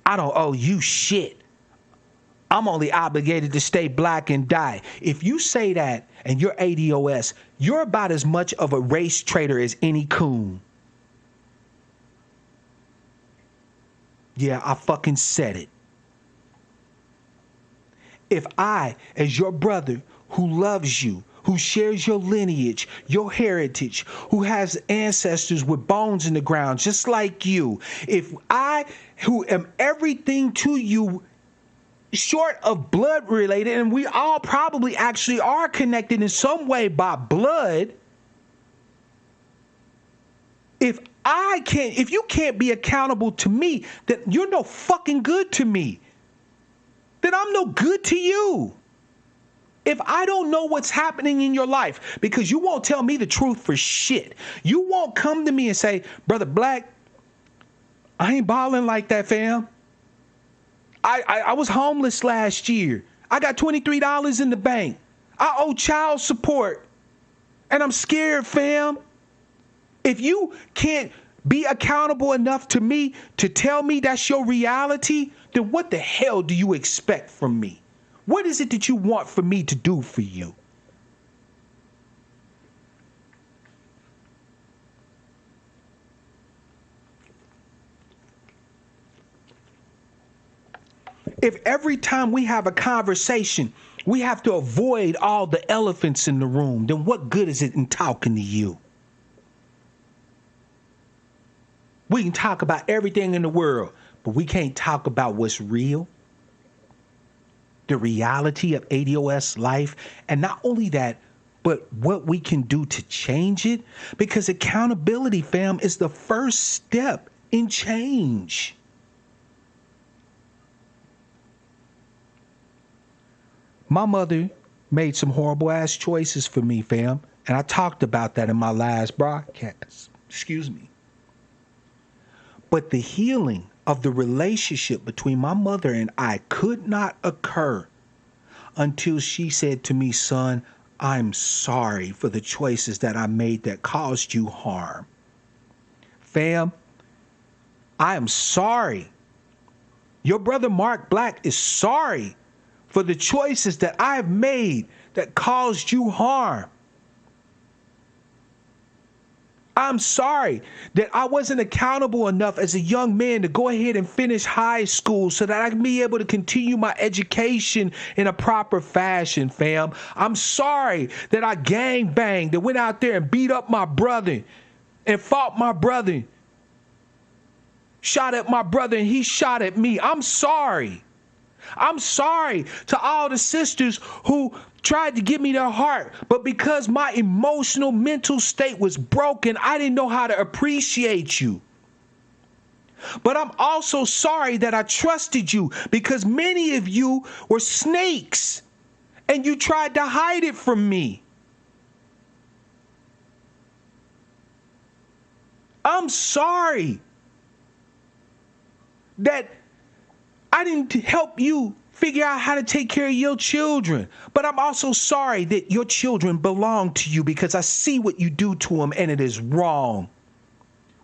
I don't owe you shit. I'm only obligated to stay black and die. If you say that and you're ADOS, you're about as much of a race traitor as any coon. Yeah, I fucking said it. If I, as your brother who loves you, who shares your lineage, your heritage, who has ancestors with bones in the ground just like you, if I, who am everything to you short of blood related, and we all probably actually are connected in some way by blood, if you can't be accountable to me, then you're no fucking good to me. Then I'm no good to you. If I don't know what's happening in your life, because you won't tell me the truth for shit. You won't come to me and say, Brother Black, I ain't balling like that, fam. I was homeless last year. I got $23 in the bank. I owe child support. And I'm scared, fam. If you can't be accountable enough to me to tell me that's your reality, then what the hell do you expect from me? What is it that you want for me to do for you? If every time we have a conversation, we have to avoid all the elephants in the room, then what good is it in talking to you? We can talk about everything in the world, but we can't talk about what's real. The reality of ADOS life, and not only that, but what we can do to change it, because accountability, fam, is the first step in change. My mother made some horrible ass choices for me, fam, and I talked about that in my last broadcast. Excuse me. But the healing of the relationship between my mother and I could not occur until she said to me, son, I'm sorry for the choices that I made that caused you harm. Fam, I am sorry. Your brother Mark Black is sorry for the choices that I've made that caused you harm. I'm sorry that I wasn't accountable enough as a young man to go ahead and finish high school so that I can be able to continue my education in a proper fashion, fam. I'm sorry that I gang banged and went out there and beat up my brother and fought my brother, shot at my brother, and he shot at me. I'm sorry. I'm sorry to all the sisters who tried to give me their heart, but because my emotional mental state was broken, I didn't know how to appreciate you. But I'm also sorry that I trusted you, because many of you were snakes and you tried to hide it from me. I'm sorry that I didn't help you figure out how to take care of your children. But I'm also sorry that your children belong to you, because I see what you do to them and it is wrong.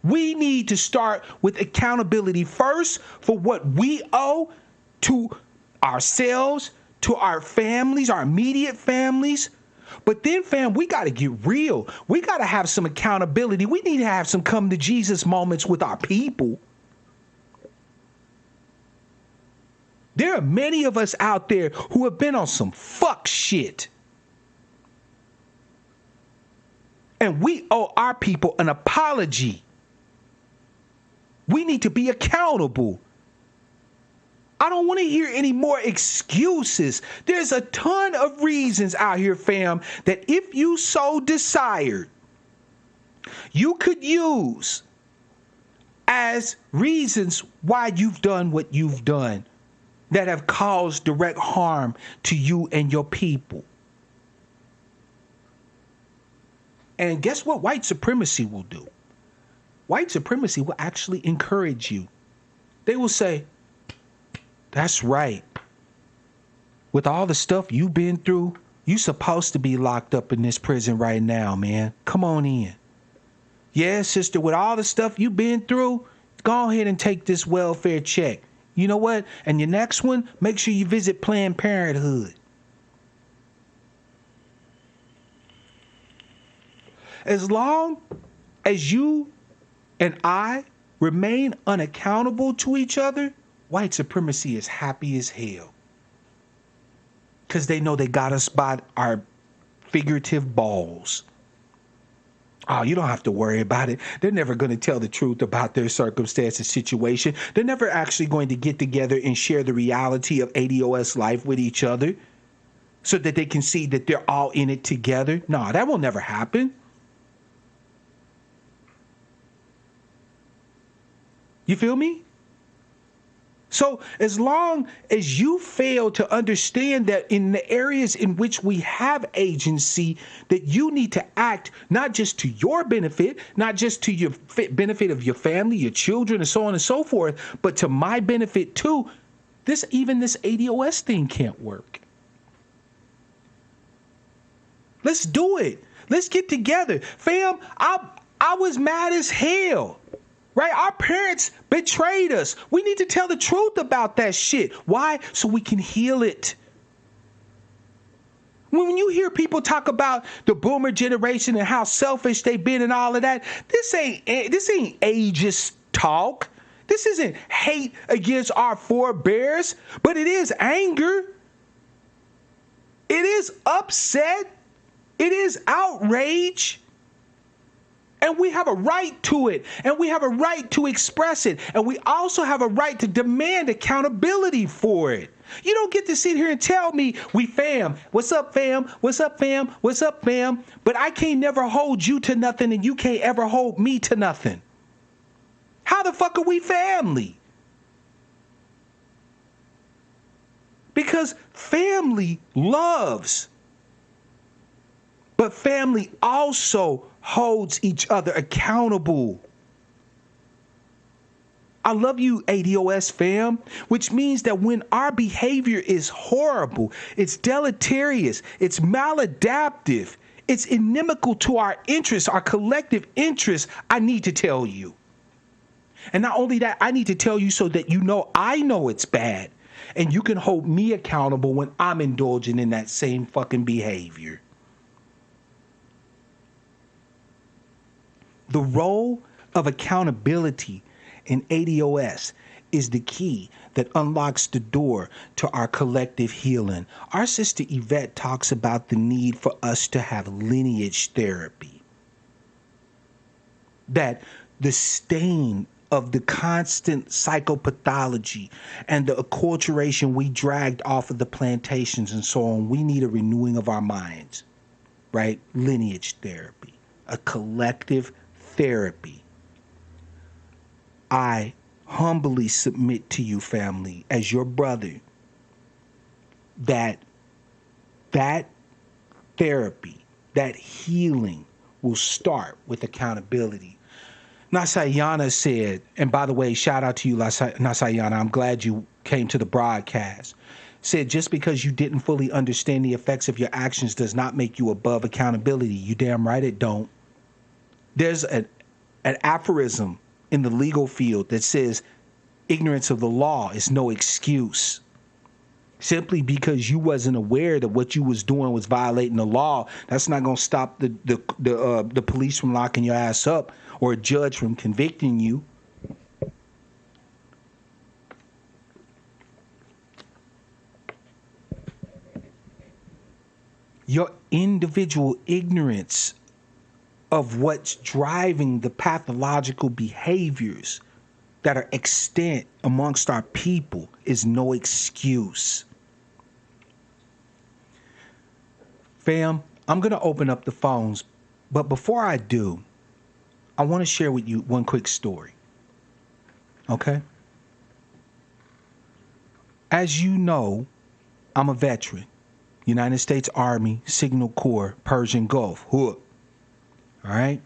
We need to start with accountability first for what we owe to ourselves, to our families, our immediate families. But then, fam, we got to get real. We got to have some accountability. We need to have some come to Jesus moments with our people. There are many of us out there who have been on some fuck shit. And we owe our people an apology. We need to be accountable. I don't want to hear any more excuses. There's a ton of reasons out here, fam, that if you so desired, you could use as reasons why you've done what you've done that have caused direct harm to you and your people. And guess what white supremacy will do? White supremacy will actually encourage you. They will say, that's right. With all the stuff you've been through, you supposed to be locked up in this prison right now, man. Come on in. Yeah, sister, with all the stuff you've been through, go ahead and take this welfare check. You know what? And your next one, make sure you visit Planned Parenthood. As long as you and I remain unaccountable to each other, white supremacy is happy as hell. Because they know they got us by our figurative balls. Oh, you don't have to worry about it. They're never going to tell the truth about their circumstance and situation. They're never actually going to get together and share the reality of ADOS life with each other so that they can see that they're all in it together. No, that will never happen. You feel me? So as long as you fail to understand that in the areas in which we have agency, that you need to act not just to your benefit, not just to your benefit of your family, your children, and so on and so forth, but to my benefit too, this ADOS thing can't work. Let's do it. Let's get together. Fam, I was mad as hell. Right? Our parents betrayed us. We need to tell the truth about that shit. Why? So we can heal it. When you hear people talk about the boomer generation and how selfish they've been and all of that, this ain't ageist talk. This isn't hate against our forebears, but it is anger. It is upset. It is outrage. And we have a right to it. And we have a right to express it. And we also have a right to demand accountability for it. You don't get to sit here and tell me, we fam. What's up, fam? What's up, fam? What's up, fam? But I can't never hold you to nothing and you can't ever hold me to nothing. How the fuck are we family? Because family loves. But family also holds each other accountable. I love you, ADOS fam, which means that when our behavior is horrible, it's deleterious, it's maladaptive, it's inimical to our interests, our collective interests, I need to tell you. And not only that, I need to tell you so that you know I know it's bad. And you can hold me accountable when I'm indulging in that same fucking behavior. The role of accountability in ADOS is the key that unlocks the door to our collective healing. Our sister Yvette talks about the need for us to have lineage therapy. That the stain of the constant psychopathology and the acculturation we dragged off of the plantations and so on, we need a renewing of our minds, right? Lineage therapy, a collective therapy. I humbly submit to you, family, as your brother, that therapy, that healing will start with accountability. Nasayana said, and by the way, shout out to you, Nasayana, I'm glad you came to the broadcast, said just because you didn't fully understand the effects of your actions does not make you above accountability. You damn right it don't. There's an aphorism in the legal field that says ignorance of the law is no excuse. Simply because you wasn't aware that what you was doing was violating the law, that's not going to stop the police from locking your ass up or a judge from convicting you. Your individual ignorance of what's driving the pathological behaviors that are extant amongst our people is no excuse. Fam, I'm going to open up the phones, but before I do, I want to share with you one quick story. Okay? As you know, I'm a veteran. United States Army, Signal Corps, Persian Gulf. Hook. All right?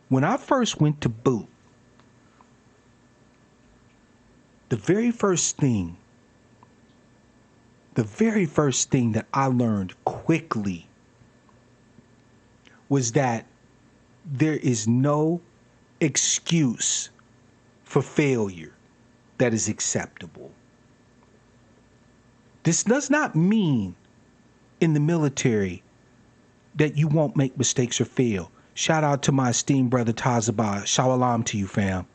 When I first went to boot, the very first thing that I learned quickly was that there is no excuse for failure that is acceptable. This does not mean in the military that you won't make mistakes or fail. Shout out to my esteemed brother Tazabah. Shalom to you, fam.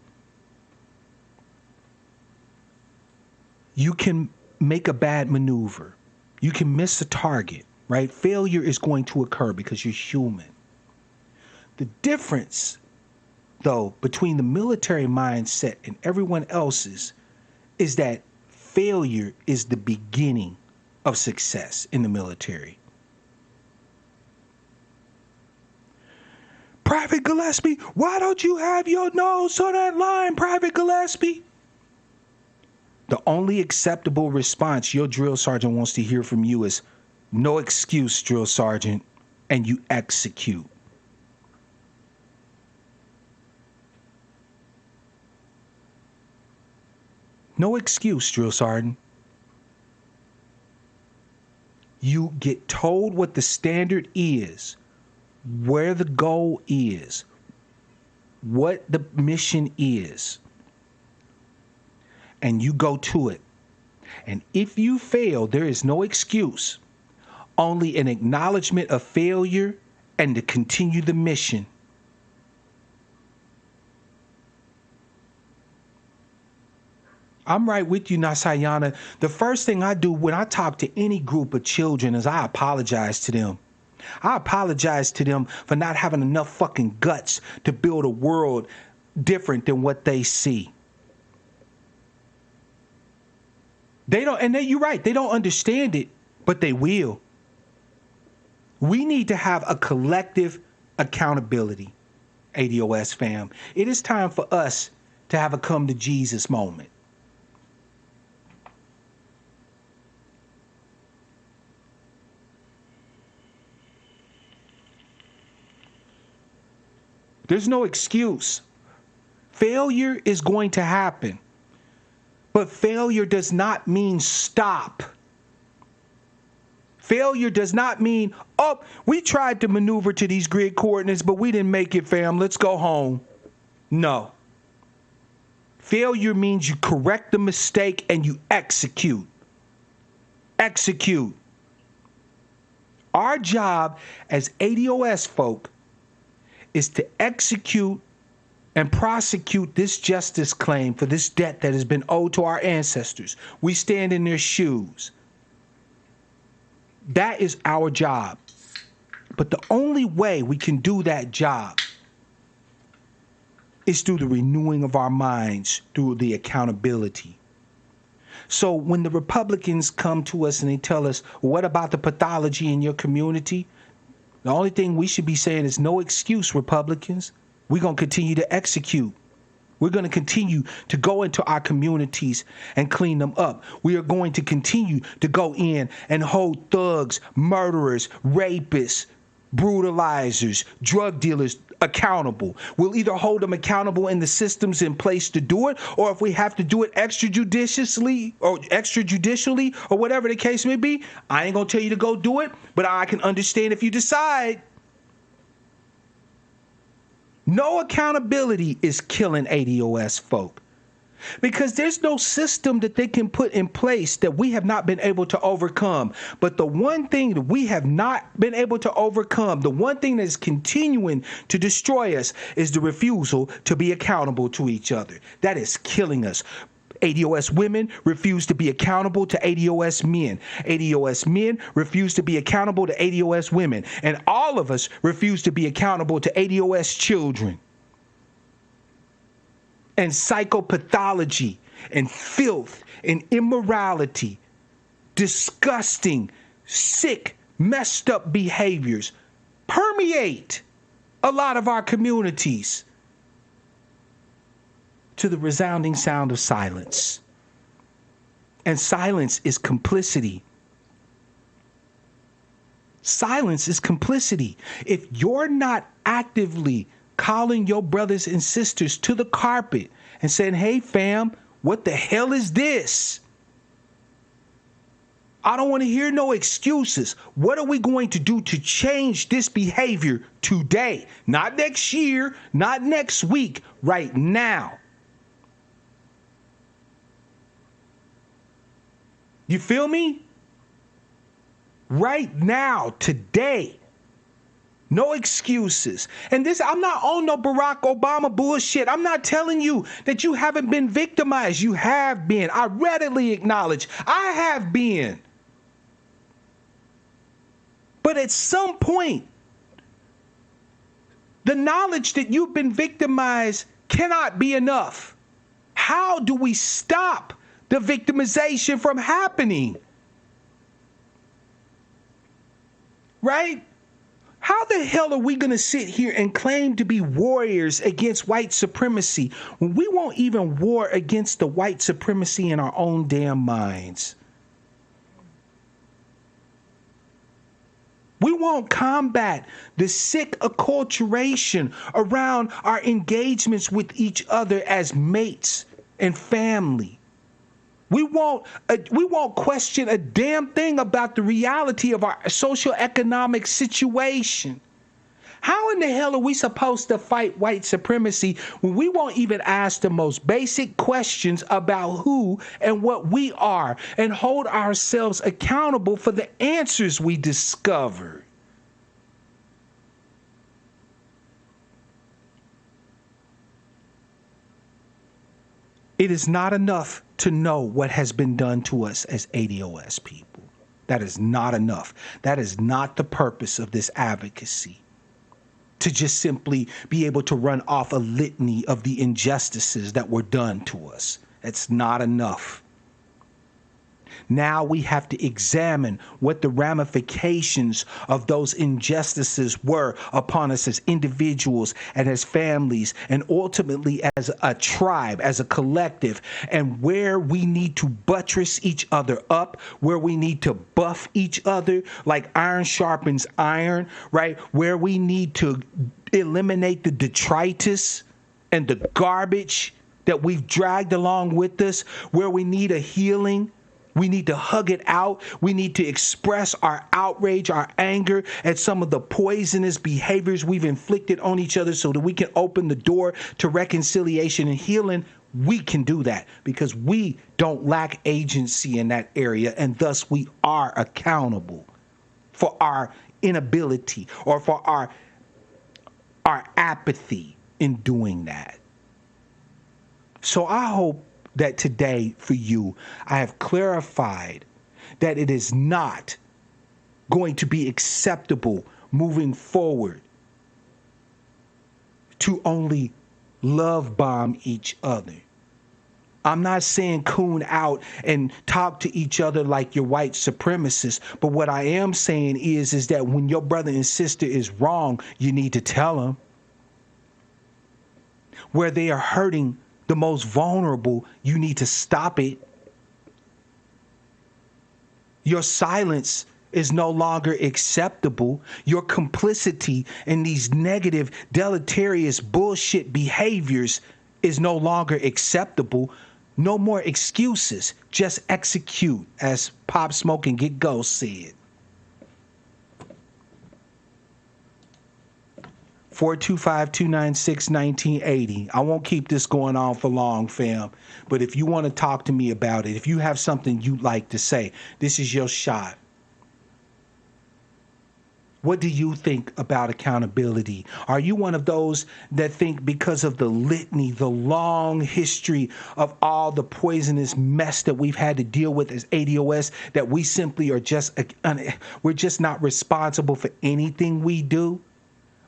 You can make a bad maneuver. You can miss a target, right? Failure is going to occur because you're human. The difference, though, between the military mindset and everyone else's is that failure is the beginning of success in the military. Private Gillespie, why don't you have your nose on that line, Private Gillespie? The only acceptable response your drill sergeant wants to hear from you is, no excuse, drill sergeant, and you execute. No excuse, drill sergeant. You get told what the standard is, where the goal is, what the mission is, and you go to it. And if you fail, there is no excuse, only an acknowledgement of failure and to continue the mission. I'm right with you, Nasayana. The first thing I do when I talk to any group of children is I apologize to them. I apologize to them for not having enough fucking guts to build a world different than what they see. They don't, and you're right, they don't understand it, but they will. We need to have a collective accountability, ADOS fam. It is time for us to have a come to Jesus moment. There's no excuse. Failure is going to happen. But failure does not mean stop. Failure does not mean, oh, we tried to maneuver to these grid coordinates, but we didn't make it, fam. Let's go home. No. Failure means you correct the mistake and you execute. Execute. Our job as ADOS folk is to execute and prosecute this justice claim for this debt that has been owed to our ancestors. We stand in their shoes. That is our job. But the only way we can do that job is through the renewing of our minds, through the accountability. So when the Republicans come to us and they tell us, what about the pathology in your community? The only thing we should be saying is no excuse, Republicans. We're going to continue to execute. We're going to continue to go into our communities and clean them up. We are going to continue to go in and hold thugs, murderers, rapists, brutalizers, drug dealers accountable. We'll either hold them accountable in the systems in place to do it, or if we have to do it extrajudicially or whatever the case may be, I ain't going to tell you to go do it, but I can understand if you decide. No accountability is killing ADOS folk, because there's no system that they can put in place that we have not been able to overcome. But the one thing that we have not been able to overcome, the one thing that is continuing to destroy us, is the refusal to be accountable to each other. That is killing us. ADOS women refuse to be accountable to ADOS men. ADOS men refuse to be accountable to ADOS women. And all of us refuse to be accountable to ADOS children. And psychopathology and filth and immorality, disgusting, sick, messed up behaviors permeate a lot of our communities. to the resounding sound of silence. And silence is complicity. Silence is complicity. If you're not actively calling your brothers and sisters to the carpet and saying, hey, fam, what the hell is this? I don't want to hear no excuses. What are we going to do to change this behavior today? Not next year, not next week, right now. You feel me? Right now, today. No excuses. And this, I'm not on no Barack Obama bullshit. I'm not telling you that you haven't been victimized. You have been. I readily acknowledge I have been. But at some point, the knowledge that you've been victimized cannot be enough. How do we stop the victimization from happening? Right? How the hell are we going to sit here and claim to be warriors against white supremacy when we won't even war against the white supremacy in our own damn minds? We won't combat the sick acculturation around our engagements with each other as mates and family. We won't question a damn thing about the reality of our socioeconomic situation. How in the hell are we supposed to fight white supremacy when we won't even ask the most basic questions about who and what we are and hold ourselves accountable for the answers we discover? It is not enough to know what has been done to us as ADOS people. That is not enough. That is not the purpose of this advocacy. To just simply be able to run off a litany of the injustices that were done to us. It's not enough. Now we have to examine what the ramifications of those injustices were upon us as individuals and as families and ultimately as a tribe, as a collective, and where we need to buttress each other up, where we need to buff each other like iron sharpens iron, right? Where we need to eliminate the detritus and the garbage that we've dragged along with us, where we need a healing. We need to hug it out. We need to express our outrage, our anger at some of the poisonous behaviors we've inflicted on each other so that we can open the door to reconciliation and healing. We can do that because we don't lack agency in that area, and thus we are accountable for our inability or for our apathy in doing that. So I hope that today for you, I have clarified that it is not going to be acceptable moving forward to only love bomb each other. I'm not saying coon out and talk to each other like you're white supremacists, but what I am saying is that when your brother and sister is wrong, you need to tell them. Where they are hurting the most vulnerable, you need to stop it. Your silence is no longer acceptable. Your complicity in these negative, deleterious bullshit behaviors is no longer acceptable. No more excuses. Just execute, as Pop Smoke and Get Go said. 425-296-1980. I won't keep this going on for long, fam. But if you want to talk to me about it, if you have something you'd like to say, this is your shot. What do you think about accountability? Are you one of those that think because of the litany, the long history of all the poisonous mess that we've had to deal with as ADOS, that we simply are we're just not responsible for anything we do?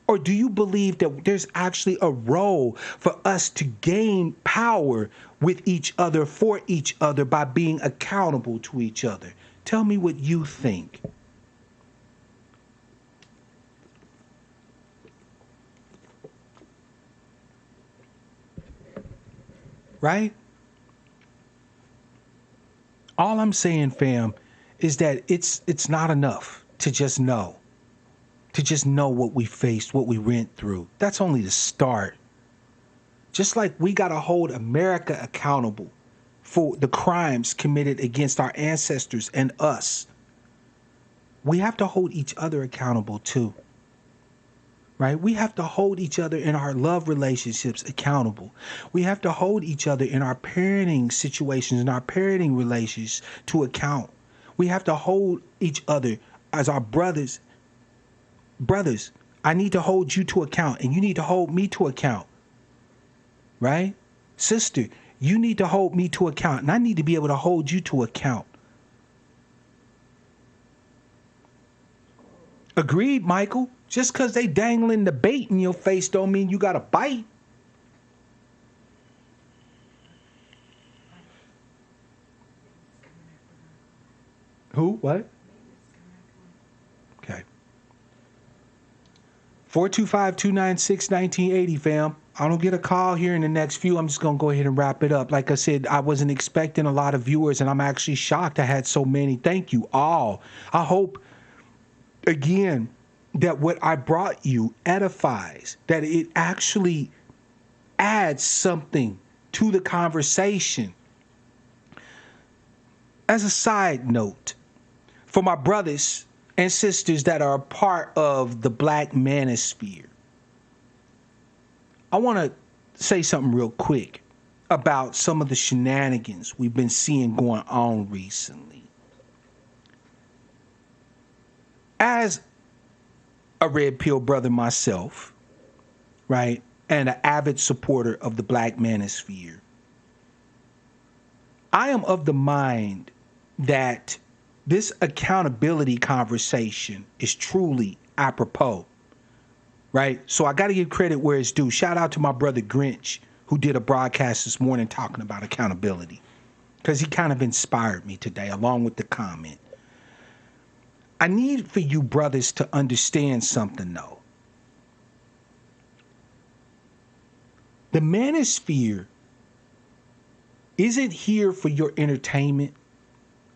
Or do you believe that there's actually a role for us to gain power with each other, for each other, by being accountable to each other? Tell me what you think. right? All I'm saying, fam, is that it's not enough to just know what we faced, what we went through. That's only the start. Just like we got to hold America accountable for the crimes committed against our ancestors and us, we have to hold each other accountable too, right? We have to hold each other in our love relationships accountable. We have to hold each other in our parenting situations and our parenting relations to account. We have to hold each other as our brothers. Brothers, I need to hold you to account and you need to hold me to account, right? Sister, you need to hold me to account and I need to be able to hold you to account. Agreed, Michael. Just because they dangling the bait in your face don't mean you got to bite. Who? What? Okay. 425-296-1980, fam. I don't get a call here in the next few. I'm just going to go ahead and wrap it up. Like I said, I wasn't expecting a lot of viewers, and I'm actually shocked I had so many. Thank you all. I hope, again, that what I brought you edifies, that it actually adds something to the conversation. As a side note, for my brothers and sisters that are a part of the Black Manosphere, I want to say something real quick about some of the shenanigans we've been seeing going on recently. As a red pill brother myself, right, and an avid supporter of the Black Manosphere, I am of the mind that this accountability conversation is truly apropos, right? So I got to give credit where it's due. Shout out to my brother Grinch, who did a broadcast this morning talking about accountability, because he kind of inspired me today, along with the comment. I need for you brothers to understand something, though. The Manosphere isn't here for your entertainment.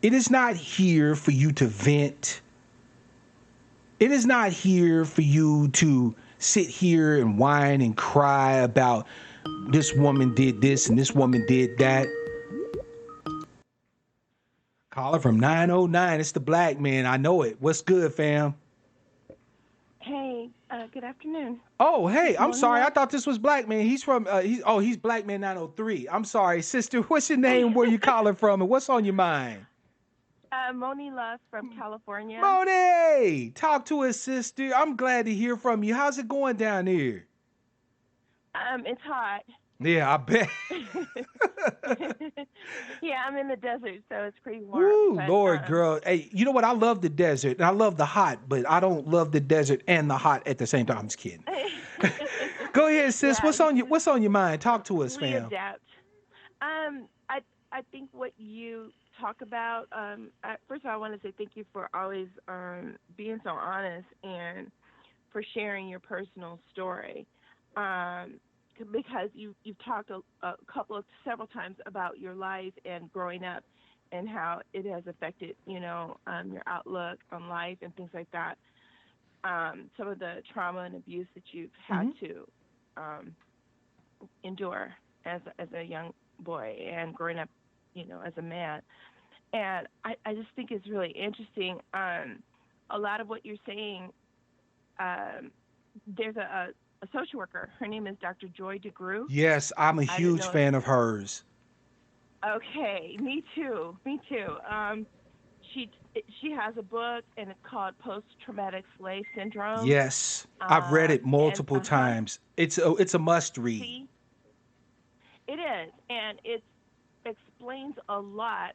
It is not here for you to vent. It is not here for you to sit here and whine and cry about this woman did this and this woman did that. Caller from 909. It's the Black Man. I know it. What's good, fam? Hey, good afternoon. Oh, hey, I'm Moni sorry. I Love. thought this was Black Man. He's from he's Black Man 903. I'm sorry, sister. What's your name? Where you calling from? And what's on your mind? Moni Love from California. Monet, talk to us, sister. I'm glad to hear from you. How's it going down here? It's hot. Yeah, I bet. Yeah, I'm in the desert, so it's pretty warm. Woo, But Lord, girl. Hey, you know what? I love the desert and I love the hot, but I don't love the desert and the hot at the same time. I'm just kidding. Go ahead, sis. yeah, What's on your mind? Talk to us, we fam. adapt. I think what you talk about. First of all, I want to say thank you for always being so honest and for sharing your personal story. Um, because you've talked a couple of several times about your life and growing up and how it has affected your outlook on life and things like that. Some of the trauma and abuse that you've had Hmm. to um, endure as a young boy and growing up, as a man. And I just think it's really interesting. A lot of what you're saying, um, there's a social worker. Her name is Dr. Joy DeGruy. Yes, I'm a I don't huge know if. fan of hers. Okay, me too. Me too. She she has a book and it's called Post Traumatic Slave Syndrome. Yes, I've read it And multiple times. It's a must read. see, it is, and it explains a lot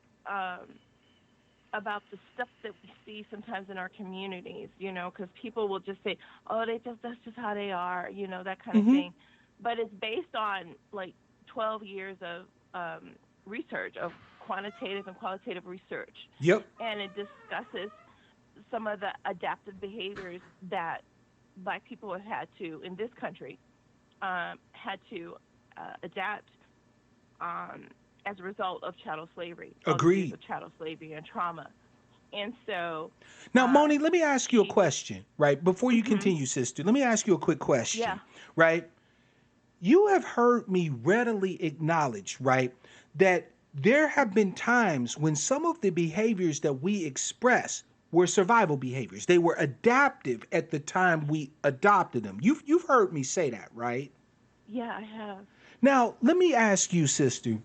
about the stuff that we see sometimes in our communities. Because people will just say, "Oh, that's just how they are," that kind of Hmm. thing. But it's based on like 12 years of research, of quantitative and qualitative research, Yep. and it discusses some of the adaptive behaviors that Black people have had to in this country had to adapt as a result of chattel slavery, all the years Agreed. of chattel slavery and trauma. And so Now, Moni, um, let me ask you a she was, question, right? Before you hmm continue, sister, let me ask you a quick yeah, question, right? You have heard me readily acknowledge, right, that there have been times when some of the behaviors that we express were survival behaviors. They were adaptive at the time we adopted them. You've heard me say that, right? yeah, I have. Now, let me ask you, sister,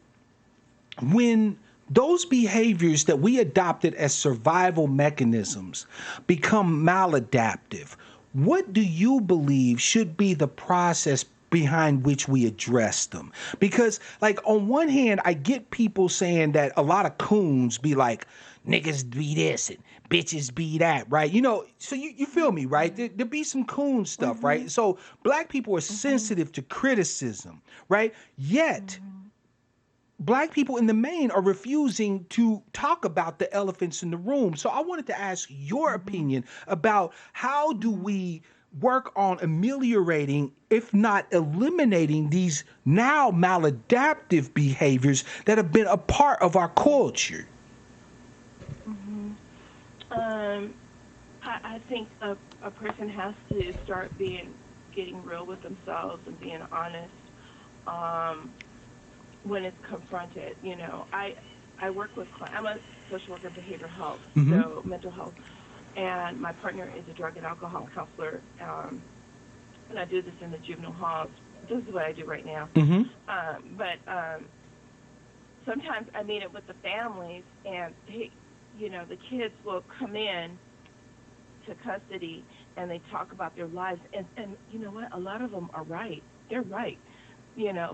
when those behaviors that we adopted as survival mechanisms become maladaptive, what do you believe should be the process behind which we address them? Because, like, on one hand, I get people saying that a lot of coons be like, niggas be this and bitches be that, right? So you feel me, right? There be some coon stuff, Mhm. right? So black people are Mhm. sensitive to criticism, right? Yet, Mhm. black people in the main are refusing to talk about the elephants in the room. So I wanted to ask your Mhm. opinion about how do Mhm. we work on ameliorating, if not eliminating, these now maladaptive behaviors that have been a part of our culture. Mhm. Um, I think a person has to start getting real with themselves and being honest. Um, when it's confronted. I work with I'm a social worker, behavioral health, Mm-hmm. so mental health, and my partner is a drug and alcohol counselor. And I do this in the juvenile halls. This is what I do right now. Mm-hmm. But sometimes I meet it with the families, and the kids will come in to custody and they talk about their lives, and you know what? A lot of them are right. They're right.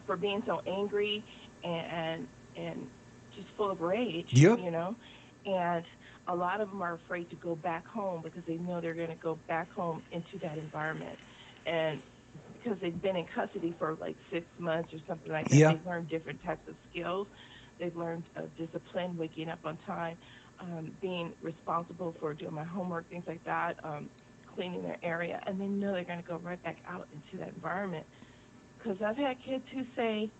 For being so angry and just full of rage, Yep. you know, and a lot of them are afraid to go back home because they know they're going to go back home into that environment, and because they've been in custody for like 6 months or something like that, Yeah. they've learned different types of skills. They've learned discipline, waking up on time, being responsible for doing my homework, things like that, cleaning their area, and they know they're going to go right back out into that environment. Because I've had kids who say,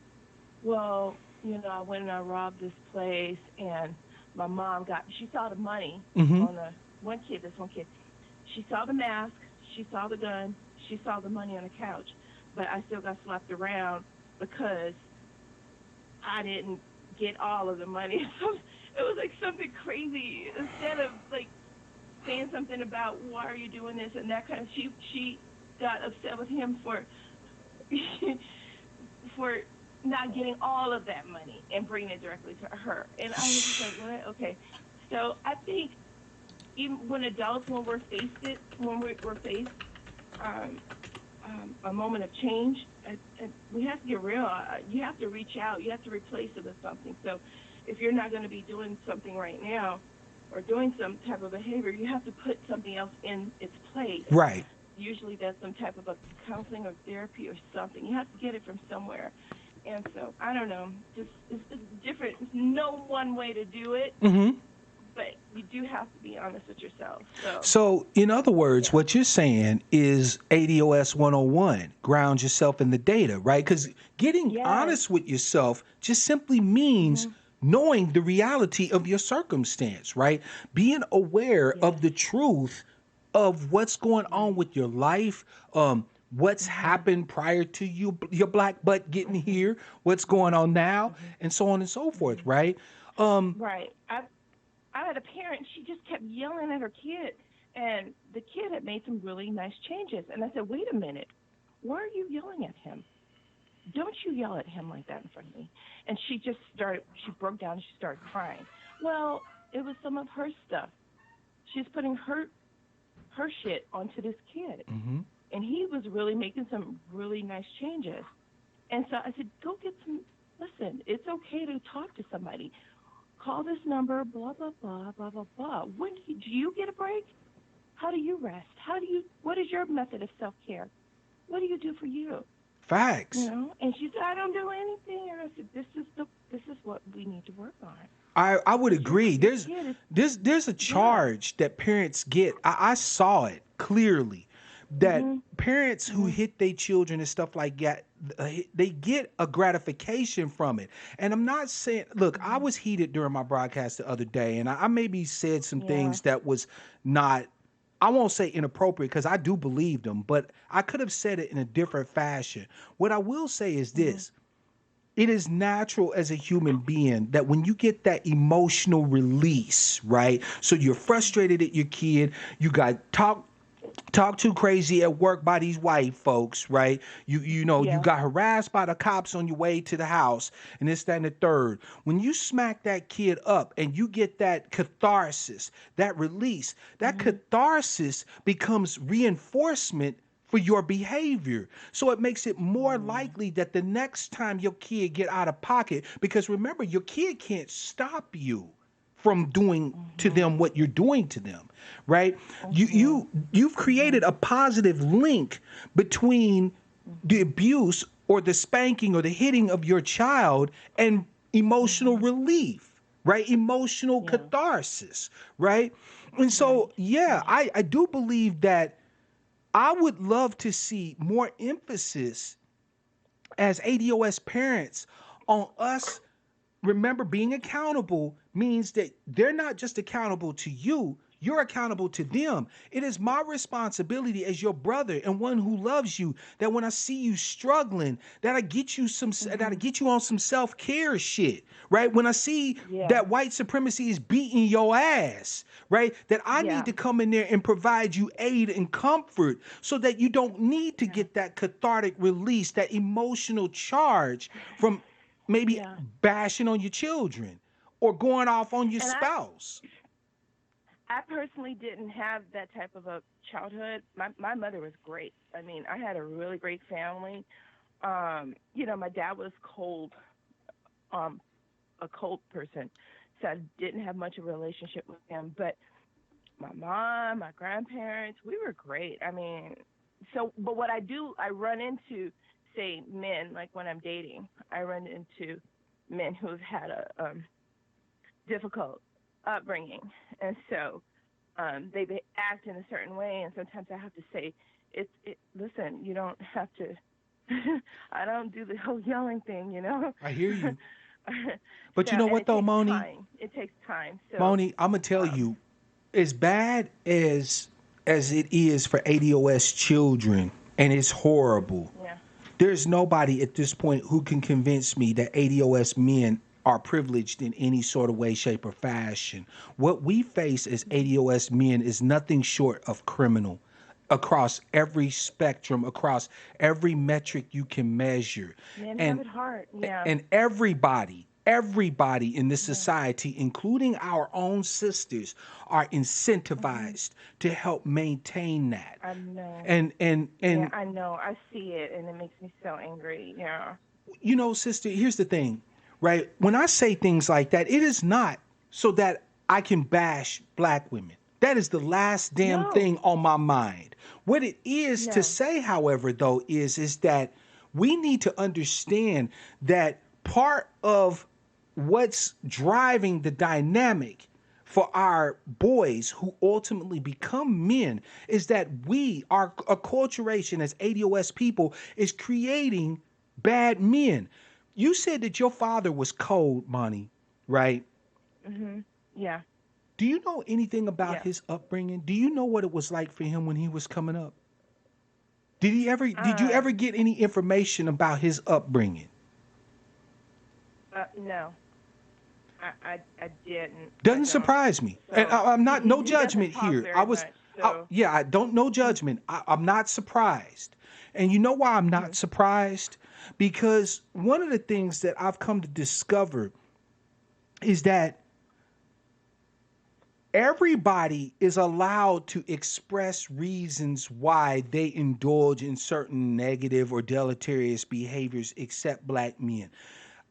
well, I went and I robbed this place, and my mom she saw the money Mm-hmm. on this one kid. She saw the mask, she saw the gun, she saw the money on the couch, but I still got slapped around because I didn't get all of the money. So it was like something crazy. Instead of like saying something about why are you doing this and that kind of, she got upset with him for for not getting all of that money and bringing it directly to her. And I was just like, what? Okay. So I think even when adults, when we're faced um, a moment of change, and we have to get real. You have to reach out. You have to replace it with something. So if you're not going to be doing something right now or doing some type of behavior, you have to put something else in its place. Right. Usually that's some type of a counseling or therapy or something. You have to get it from somewhere. And so I don't know, just it's different. There's no one way to do it, Mm-hmm. but you do have to be honest with yourself. So So, in other words, yeah, what you're saying is ADOS 101, ground yourself in the data, right? Because getting yes, honest with yourself just simply means mhm, knowing the reality of your circumstance, right? Being aware yes, of the truth of what's going on right, with your life, what's mhm, happened prior to your black butt getting mhm, here, what's going on now, mhm, and so on and so forth, mhm. right? Um, Right. I had a parent. She just kept yelling at her kid, and the kid had made some really nice changes. And I said, wait a minute, why are you yelling at him? Don't you yell at him like that in front of me. And she just started. She broke down and she started crying. Well, it was some of her stuff. She's putting her shit onto this kid, mhm. and he was really making some really nice changes. And so I said, go get some. Listen, it's okay to talk to somebody. Call this number, blah blah blah blah blah blah. Do you get a break? How do you rest? What is your method of self care? What do you do for you? Facts. And she said, I don't do anything. And I said, this is what we need to work on I would because agree. your There's kid is, there's a yeah. charge that parents get. I saw it clearly that Mhm. parents who Mhm. hit their children and stuff like they get a gratification from it. And I'm not saying, look, I Mhm. was heated during my broadcast the other day, and I maybe said some Yeah. things that was not, I won't say inappropriate because I do believe them, but I could have said it in a different fashion. What I will say is Mhm. this: it is natural as a human being that when you get that emotional release, right? So you're frustrated at your kid, you got talk too crazy at work by these white folks, right? You Yeah. got harassed by the cops on your way to the house, and this, that, and the third. When you smack that kid up and you get that catharsis, that release, that Mhm. catharsis becomes reinforcement for your behavior. So it makes it more Mhm. likely that the next time your kid get out of pocket, because remember, your kid can't stop you from doing to them Mhm. what you're doing to them, right? Mhm. You've created Mhm. a positive link between the Mhm. abuse or the spanking or the hitting of your child and emotional Mhm. relief, right? Emotional Yeah. catharsis, right? And Right. so, yeah, Right. I do believe that I would love to see more emphasis as ADOS parents on us. Remember, being accountable means that they're not just accountable to you, you're accountable to them. It is my responsibility as your brother and one who loves you that when I see you struggling, that I get you Mhm. on some self-care shit, right? When I see Yeah. that white supremacy is beating your ass, right? That I need Yeah. to come in there and provide you aid and comfort so that you don't need to Yeah. get that cathartic release, that emotional charge from maybe Yeah. bashing on your children or going off on your And spouse. I personally didn't have that type of a childhood. My mother was great. I mean, I had a really great family. My dad was um, a cold person, so I didn't have much of a relationship with him. But my mom, my grandparents, we were great. I mean, but what I do, I run into, say, men, like when I'm dating, I run into men who've had a difficult upbringing, and so they act in a certain way, and sometimes I have to say, listen, you don't have to. I don't do the whole yelling thing. I hear you. But you know And what it though, takes Moni? time. It takes time. So, Moni, I'm gonna tell um, you, as bad as it is for ADOS children, and it's horrible. yeah. There's nobody at this point who can convince me that ADOS men are privileged in any sort of way, shape, or fashion. What we face as Mhm. ADOS men is nothing short of criminal across every spectrum, across every metric you can measure. Men have And it hard. Yeah. everybody in this Yeah. society, including our own sisters, are Mhm. incentivized to help maintain that. I know. Yeah, And I know. I see it, and it makes me so angry. Yeah. sister, here's the thing, right? When I say things like that, it is not so that I can bash black women. That is the last damn No. thing on my mind. What it is to No. say, however, though, is that we need to understand that part of what's driving the dynamic for our boys who ultimately become men is that we, our acculturation as ADOS people, is creating bad men. You said that your father was cold, Monty, right? Mhm. Yeah. Do you know anything about Yeah. his upbringing? Do you know what it was like for him when he was coming up? Did you ever Um. get any information about his upbringing? No. I didn't. I Doesn't don't. surprise me. And So I'm not, no he doesn't judgment talk here. very much. So. Yeah, I don't, no judgment. I'm not surprised. And you know why I'm not Mhm. surprised? Because one of the things that I've come to discover is that everybody is allowed to express reasons why they indulge in certain negative or deleterious behaviors except black men.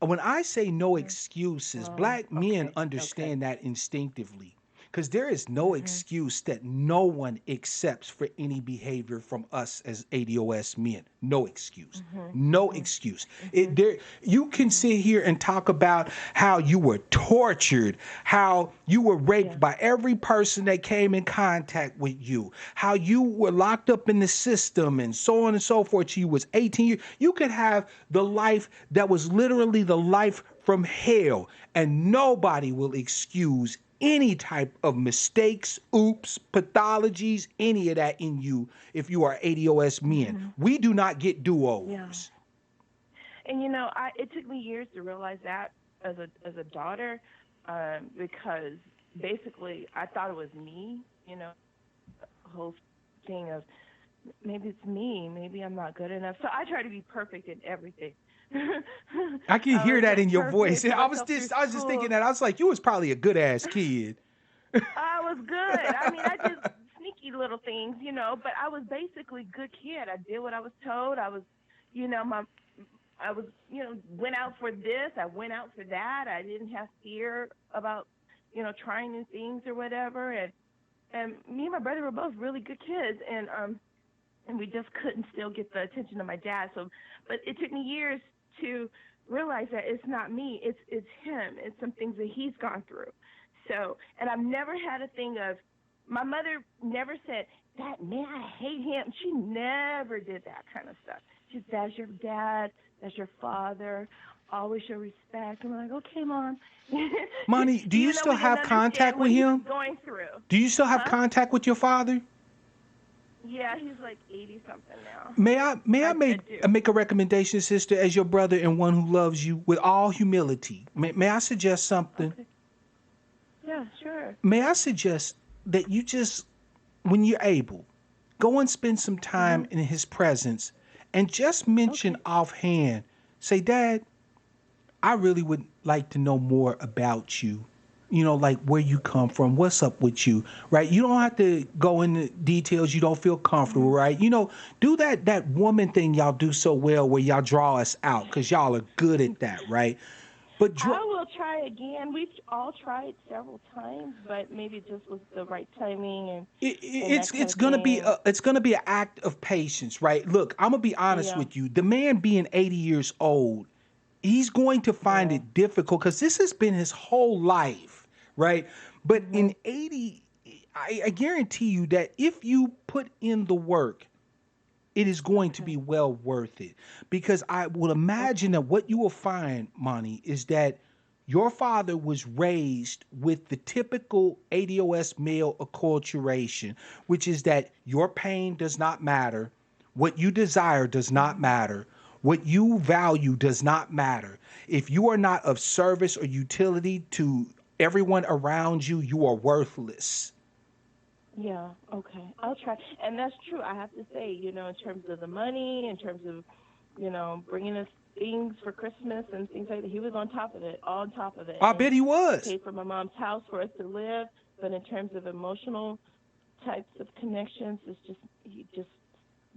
When I say no Mhm. excuses, Oh. black men Okay. Okay. understand that instinctively. because there is no excuse that no one accepts for any behavior from us as ADOS men. No excuse. No excuse. You can sit here and talk about how you were tortured, how you were raped Yeah. by every person that came in contact with you, how you were locked up in the system, and so on and so forth. You was 18 years. You could have the life that was literally the life from hell, and nobody will excuse any type of mistakes, oops, pathologies, any of that in you if you are ADOS men. We do not get Yeah. do-overs. And it took me years to realize that as a daughter, because basically I thought it was me. The whole thing of maybe it's me, maybe I'm not good enough. So I try to be perfect in everything. I can I hear was that like in your voice. perfect I was myself through just thinking school. that. I was like, you was probably a good ass kid. I was good. I mean, I did sneaky little things, but I was basically a good kid. I did what I was told. I was, my I was, went out for this. I went out for that. I didn't have fear about, trying new things or whatever. And me and my brother were both really good kids, and we just couldn't still get the attention of my dad. So, but it took me years to realize that it's not me. It's him. It's some things that he's gone through. So, and I've never had a thing of. My mother never said, "That man, I hate him." She never did that kind of stuff. She said, "That's your dad. That's your father. Always show respect." And I'm like, "Okay, Mom." Monty, do you Even though still we didn't have contact understand what with he was him? going through. Do you still have Huh? contact with your father? Yeah, he's like 80 something now. May I I do. make a recommendation, sister, as your brother and one who loves you with all humility? May I suggest something? Okay. Yeah, sure. May I suggest that you just, when you're able, go and spend some time Mhm. in his presence and just mention Okay. offhand, say, Dad, I really would like to know more about you. Like where you come from, what's up with you, right? You don't have to go into details you don't feel comfortable, Mhm. right? Do that woman thing y'all do so well where y'all draw us out because y'all are good at that, right? But draw, I will try again. We've all tried several times, but maybe it just was the right timing and that kind it's of gonna be thing. an act of patience, right? Look, I'm gonna be honest Yeah. with you. The man being 80 years old, he's going to find Yeah. it difficult because this has been his whole life, right? But in Mhm. 80, I guarantee you that if you put in the work, it is going to Okay. be well worth it. Because I would imagine Okay. that what you will find, Monty, is that your father was raised with the typical ADOS male acculturation, which is that your pain does not matter, what you desire does not Mhm. matter, what you value does not matter. If you are not of service or utility to everyone around you, you are worthless. Yeah, okay. I'll try. And that's true. I have to say, in terms of the money, in terms of, bringing us things for Christmas and things like that, he was on top of it, on top of it, I and bet he was. paid for my mom's house for us to live. But in terms of emotional types of connections, he just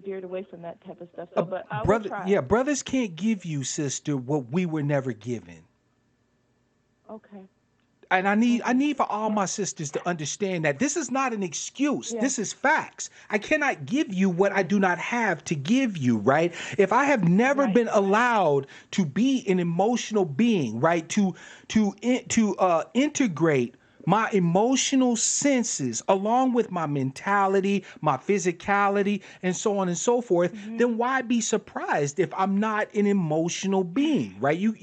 veered away from that type of stuff. So, but I will Brother, try. yeah, brothers can't give you, sister, what we were never given. Okay. And I Okay. need for all Well, my sisters to understand that this is not an excuse. yeah. This is facts. I cannot give you what I Right. do not have to give you, right? If I have never Right. been Right. allowed to be an emotional being, right? To integrate my emotional senses along with my mentality, my physicality, and so on and so forth, Mhm. then why be surprised if I'm not an emotional being, right? That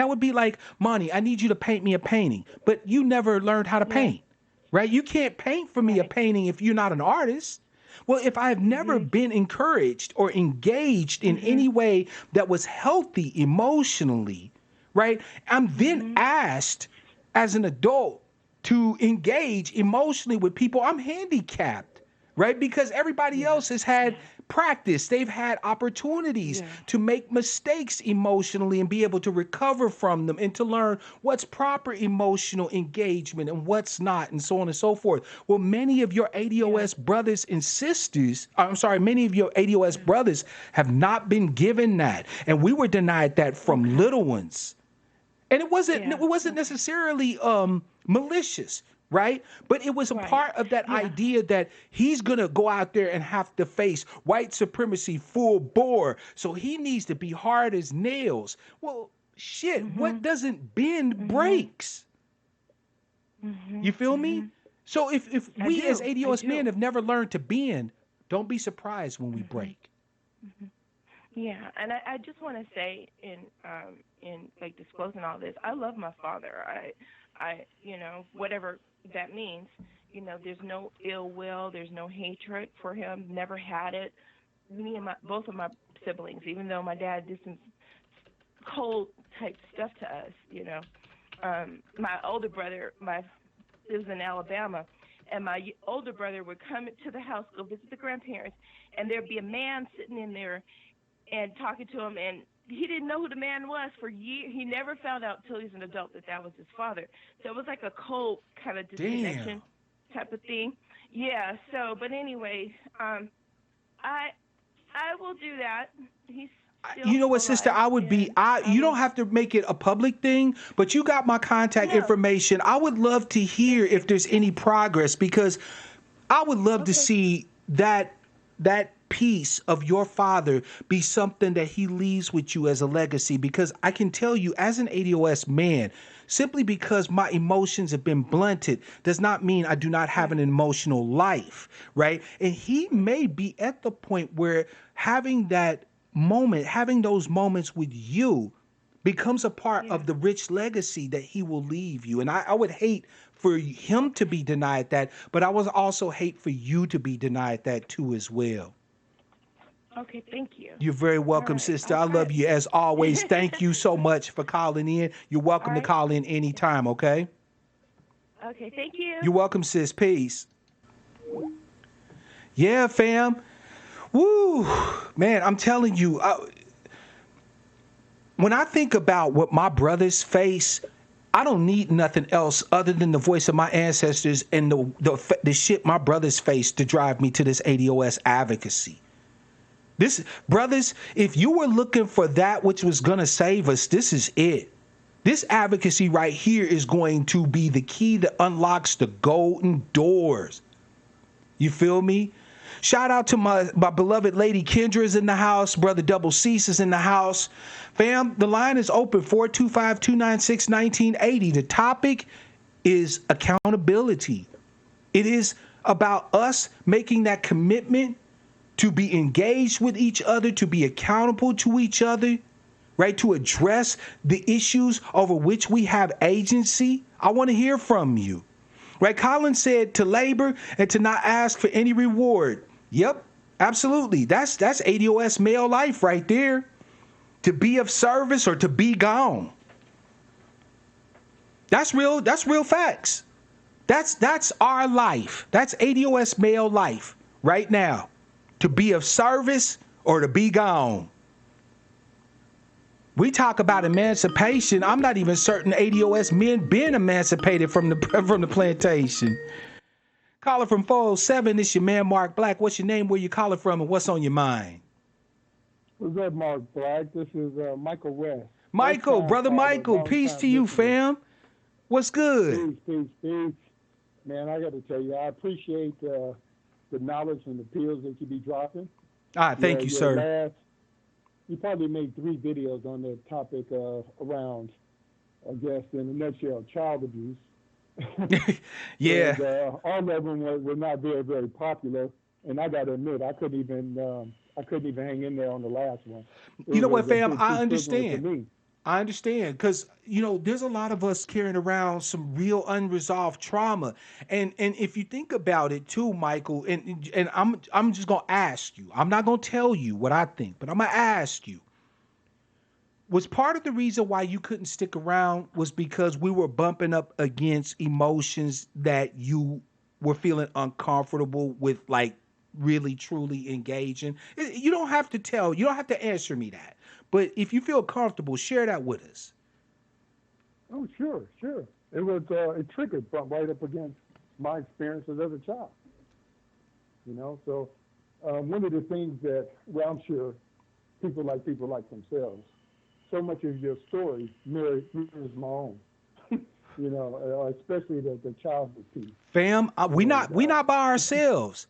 would be like, Monty, I need you to paint me a painting, but you never learned how to Yeah. paint, right? You can't paint for me a Right. painting if you're not an artist. Well, if I've never Mhm. been encouraged or engaged in Mhm. any way that was healthy emotionally, right? I'm then Mhm. asked as an adult to engage emotionally with people. I'm handicapped, right? Because everybody Yeah. else has had Yeah. practice, they've had opportunities Yeah. to make mistakes emotionally and be able to recover from them and to learn what's proper emotional engagement and what's not, and so on and so forth. Well, many of your Yeah. ADOS brothers and sisters, I'm sorry, many of your ADOS Yeah. brothers have not been given that. And we were denied that from Okay. little ones. And it wasn't Yeah. it wasn't Okay. necessarily malicious, right? But it was a Right. part of that Yeah. idea that he's going to go out there and have to face white supremacy full bore. So he needs to be hard as nails. Well, shit, what Mhm. doesn't bend Mhm. breaks. You Mhm. feel me? Mhm. So if I we as do. I ADOS men do. have never learned to bend, don't be surprised when we Mhm. break. Mhm. Yeah, and I just want to say in like disclosing all this, I love my father. Whatever that means, there's no ill will, there's no hatred for him. Never had it. Me and my both of my siblings, even though my dad did some cold type stuff to us. My older brother, my lives in Alabama, and my older brother would come to the house, go visit the grandparents, and there'd be a man sitting in there and talking to him, and he didn't know who the man was for years. He never found out till he was an adult that that was his father. So it was like a cold kind of Damn. disconnection type of thing. Yeah. So, but anyway, I I will do that. He's still You know what, sister? alive, I would be. and I. I You don't will. have to make it a public thing, but you got my contact No, information. I would love to hear thank if you. there's any progress because I would love to Okay. see that piece of your father be something that he leaves with you as a legacy. Because I can tell you, as an ADOS man, simply because my emotions have been blunted does not mean I do not have Yeah. an emotional life, right? And he Right. may be at the point where having those moments with you becomes a part Yeah. of the rich legacy that he will leave you. And I would hate for him to Okay. be denied that, but I would also hate for you to be denied that too as well. Okay. Thank you. You're very All welcome, right. sister. I'll I try love you as always. Thank it. you so much for calling in. You're All welcome to right. call in anytime, okay? Okay. Thank you. You're welcome, sis. Peace. Yeah, fam. Woo. Man, I'm telling you, when I think about what my brothers face, I don't need nothing else other than the voice of my ancestors and the shit my brothers face to drive me to this ADOS advocacy. This, brothers, if you were looking for that which was gonna save us, this is it. This advocacy right here is going to be the key that unlocks the golden doors. You feel me? Shout out to my beloved lady Kendra's in the house. Brother Double Cease is in the house. Fam, the line is open 425-296-1980. The topic is accountability. It is about us making that commitment to be engaged with each other, to be accountable to each other, right? To address the issues over which we have agency. I want to hear from you. Right? Colin said to labor and to not ask for any reward. Yep, absolutely. That's ADOS male life right there. To be of service or to be gone. That's real facts. That's our life. That's ADOS male life right now. To be of service or to be gone. We talk about emancipation. I'm not even certain ADOS men been emancipated from the from the plantation. Caller from 407, this your man Mark Black. What's your name, where you calling from, and what's on your mind? What's up, Mark Black? This is Michael West. First Michael, time brother caller, Michael, long peace to time you, listener. fam. What's good? Peace, peace, peace. Man, I got to tell you, I appreciate the knowledge and the pills that you be dropping. Thank you, Your sir. last, you probably made 3 videos on the topic around, I guess, in a nutshell, child abuse. Yeah. And all of them were not very, very popular. And I got to admit, I couldn't even hang in there on the last one. It You know was what, a fam? bit I too personal for understand. me. I understand because there's a lot of us carrying around some real unresolved trauma, and if you think about it too, Michael, and I'm just gonna ask you. I'm not gonna tell you what I think, but I'm gonna ask you. Was part of the reason why you couldn't stick around was because we were bumping up against emotions that you were feeling uncomfortable with, like really truly engaging? You don't have to tell, you don't have to answer me that. But if you feel comfortable, share that with us. Oh, sure, sure. It triggered bump right up against my experiences as a child. So one of the things that, well, I'm sure people like themselves. So much of your story mirrors my own. especially the childhood piece. Fam, And we not by ourselves.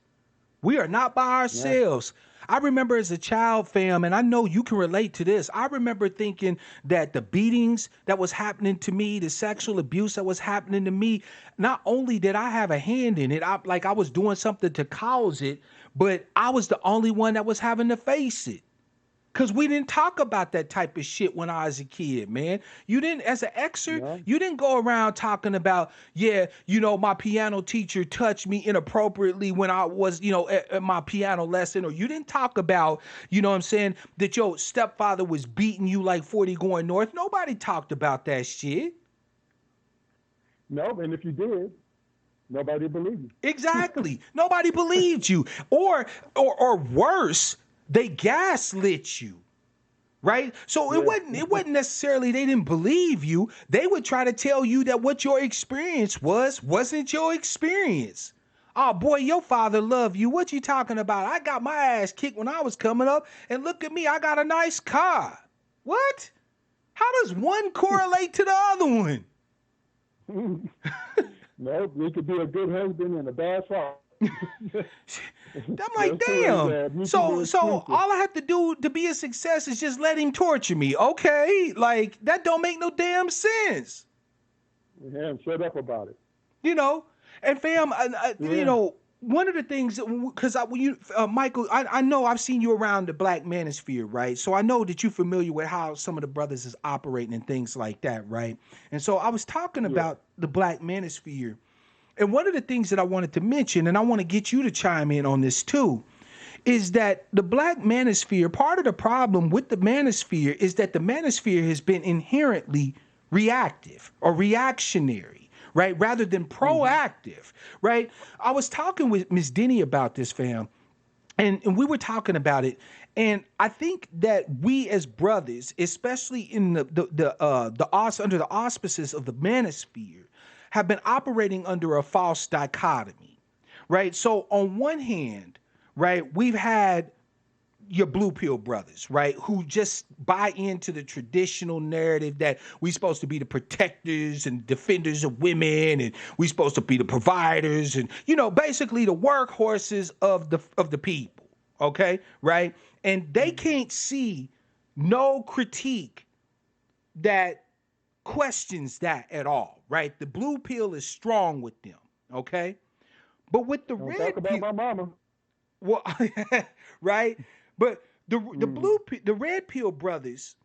We are not by yeah, ourselves. I remember as a child, fam, and I know you can relate to this. I remember thinking that the beatings that was happening to me, the sexual abuse that was happening to me, not only did I have a hand in it, like I was doing something to cause it, but I was the only one that was having to face it. Cause we didn't talk about that type of shit when I was a kid, man. You didn't, as an exer, yeah, you didn't go around talking about, yeah, my piano teacher touched me inappropriately when I was, at my piano lesson, or you didn't talk about, what I'm saying, that your stepfather was beating you like 40 going north. Nobody talked about that shit. no, and if you did, nobody believed Exactly. Nobody believed you. Or worse, they gaslit you. Right? So it you. wasn't necessarily they didn't believe you. They would try to tell you that what your experience wasn't your experience. Oh boy, your father loved you. What you talking about? I got my ass kicked when I was coming up, and look at me, I got a nice car. What? How does one correlate to the other one? Yeah. No, you could be a good husband and a bad father. I'm like, Those two is damn. mutually So exclusive. all I have to do to be a success is just let him torture me. Okay, like that don't make no damn sense. Yeah, and shut up about it. you know. And fam, Yeah. one of the things, because Michael, I know I've seen you around the Black Manosphere, right? So I know that you're familiar with how some of the brothers is operating and things like that, right? And so I was talking Yeah. about the Black Manosphere, and one of the things that I wanted to mention, and I want to get you to chime in on this too, is that the Black Manosphere, part of the problem with the Manosphere is that the Manosphere has been inherently reactive or reactionary, right? Rather than Hmm. proactive, right? I was talking with Miss Denny about this, fam, and we were talking about it. And I think that we as brothers, especially in under the auspices of the Manosphere, have been operating under a false dichotomy, right? So on one hand, right, we've had your blue pill brothers, right, who just buy into the traditional narrative that we supposed to be the protectors and defenders of women, and we supposed to be the providers, and basically the workhorses of the people, okay, right? And they can't see no critique that questions that at all, right? The blue pill is strong with them, okay? But with the Don't talk red about pill, my mama. well, right? But Hmm. the red pill brothers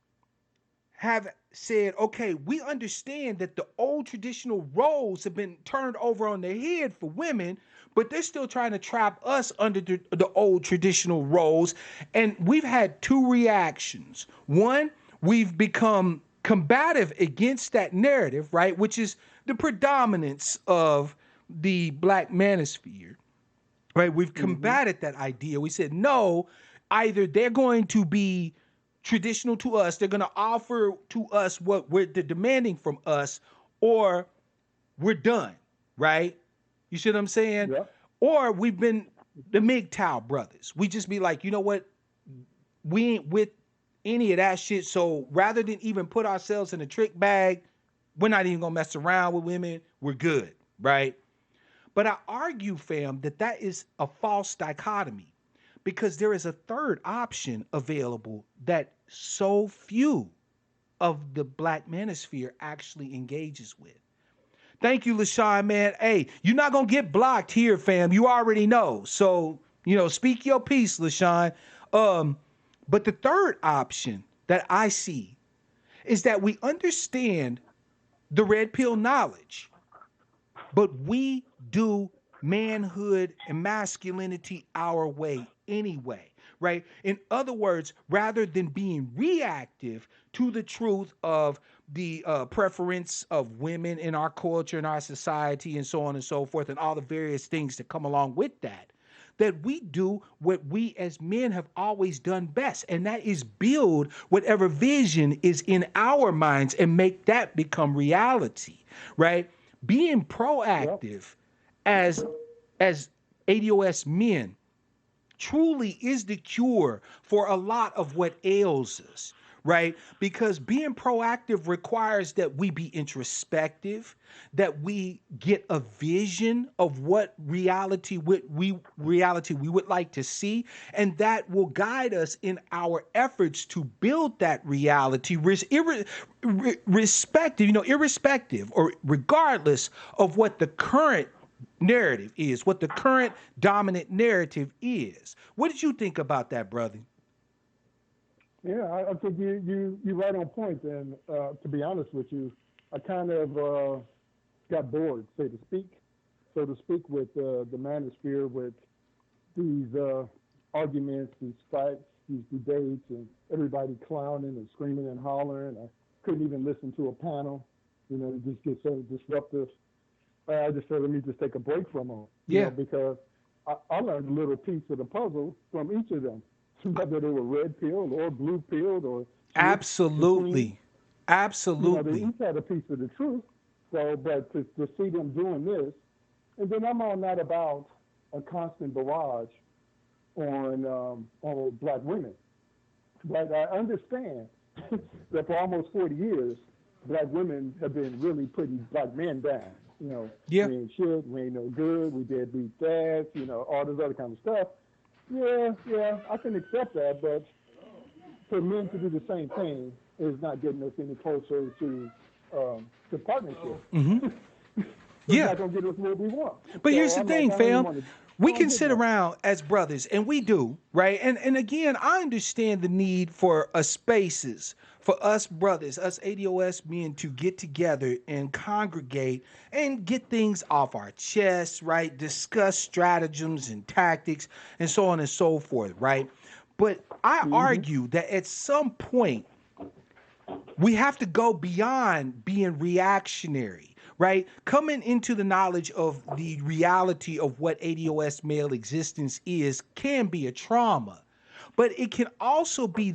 have said, okay, we understand that the old traditional roles have been turned over on their head for women, but they're still trying to trap us under the old traditional roles. And we've had two reactions. One, we've become combative against that narrative, right? Which is the predominance of the Black manosphere, right? We've Hmm. combated that idea. We said, no, either they're going to be traditional to us, they're going to offer to us what they're demanding from us, or we're done, right? You see what I'm saying? Yeah. Or we've been the MGTOW brothers. We just be like, you know what? We ain't with any of that shit. So rather than even put ourselves in a trick bag, we're not even gonna mess around with women. We're good, right? But I argue, fam, that that is a false dichotomy because there is a third option available that so few of the Black manosphere actually engages with. Thank you, LaShawn, man. Hey, you're not going to get blocked here, fam. You already know. So, speak your piece, LaShawn. Um, but the third option that I see is that we understand the red pill knowledge, but we do manhood and masculinity our way anyway, right? In other words, rather than being reactive to the truth of the preference of women in our culture and our society and so on and so forth, and all the various things that come along with that, that we do what we as men have always done best, and that is build whatever vision is in our minds and make that become reality, right? Being Yeah. proactive as as ADOS men truly is the cure for a lot of what ails us, right? Because being proactive requires that we be introspective, that we get a vision of what reality we would like to see, and that will guide us in our efforts to build that reality, irrespective or regardless of what the current narrative is, what the current dominant narrative is. What did you think about that, brother? Yeah, I think you right on point. And to be honest with you, I kind of got bored, so to speak, with the manosphere, with these arguments, these fights, these debates, and everybody clowning and screaming and hollering. I couldn't even listen to a panel. It just gets so disruptive. I just said, let me just take a break from them. Because I learned a little piece of the puzzle from each of them, whether they were red pilled or blue pilled or absolutely, they each had a piece of the truth. So, but to see them doing this, and then I'm on that about a constant barrage on black women. But I understand that for almost 40 years, black women have been really putting black men down. We ain't shit, we ain't no good, we deadbeat dads, all this other kind of stuff. Yeah, I can accept that, but for men to do the same thing is not getting us any closer to partnership. Mm-hmm. It's not gonna get us where we want. But here's the thing, fam. We can sit around as brothers, and we do, right? And again, I understand the need for spaces for us brothers, us ADOS men, to get together and congregate and get things off our chests, right? Discuss stratagems and tactics and so on and so forth, right? But I argue that at some point, we have to go beyond being reactionary, right? Coming into the knowledge of the reality of what ADOS male existence is can be a trauma, but it can also be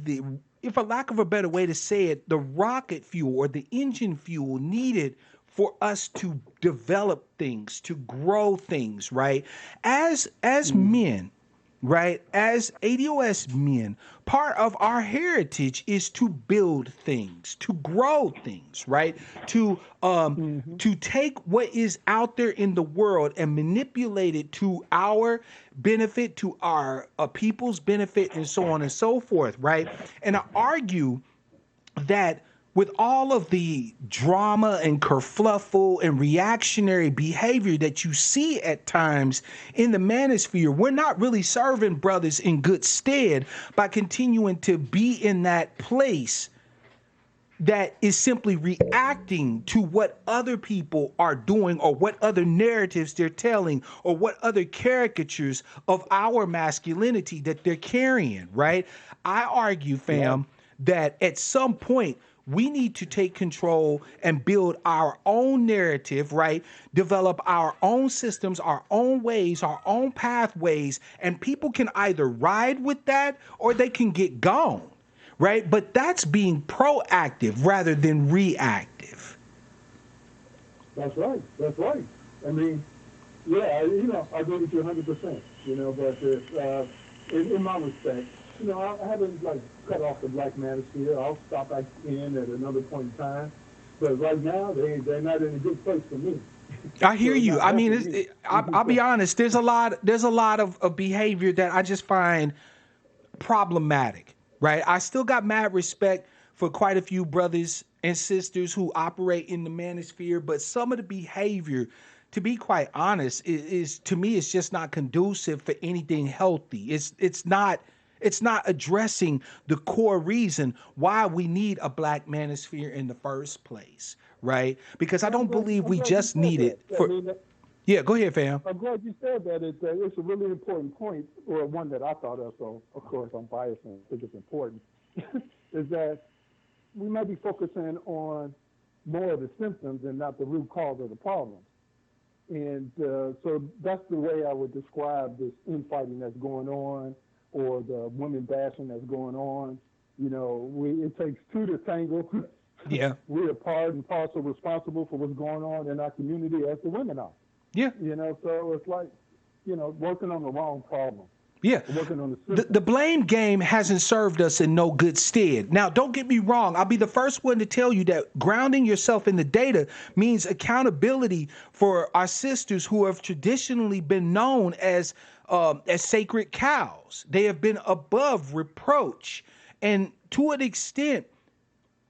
for lack of a better way to say it, the rocket fuel or the engine fuel needed for us to develop things, to grow things, right? As men, right? As ADOS men, part of our heritage is to build things, to grow things, right? To take what is out there in the world and manipulate it to our benefit, to our people's benefit, and so on and so forth, right? And I argue that with all of the drama and kerfluffle and reactionary behavior that you see at times in the manosphere, we're not really serving brothers in good stead by continuing to be in that place that is simply reacting to what other people are doing or what other narratives they're telling or what other caricatures of our masculinity that they're carrying, right? I argue, fam, that at some point we need to take control and build our own narrative, right? Develop our own systems, our own ways, our own pathways, and people can either ride with that or they can get gone, right? But that's being proactive rather than reactive. That's right. I mean, I agree with you 100%, but in my respect, I haven't cut off the black manosphere. I'll stop back in at another point in time. But right now, they're not in a good place for me. I hear you. I mean, I'll be honest. There's a lot of behavior that I just find problematic, right? I still got mad respect for quite a few brothers and sisters who operate in the manosphere, but some of the behavior, to be quite honest, is to me, it's just not conducive for anything healthy. It's not addressing the core reason why we need a black manosphere in the first place, right? Because I don't believe we just need it for. Yeah, go ahead, fam. I'm glad you said that. It's a really important point, or one that I thought of. So of course I'm biased and think it's important. Is that we might be focusing on more of the symptoms and not the root cause of the problem. And so that's the way I would describe this infighting that's going on, or the women bashing that's going on. It takes two to tango. Yeah. We're part and parcel responsible for what's going on in our community as the women are. Yeah. So it's like, working on the wrong problem. Yeah. working on the The, system. the blame game hasn't served us in no good stead. Now, don't get me wrong. I'll be the first one to tell you that grounding yourself in the data means accountability for our sisters who have traditionally been known as sacred cows. They have been above reproach. And to an extent,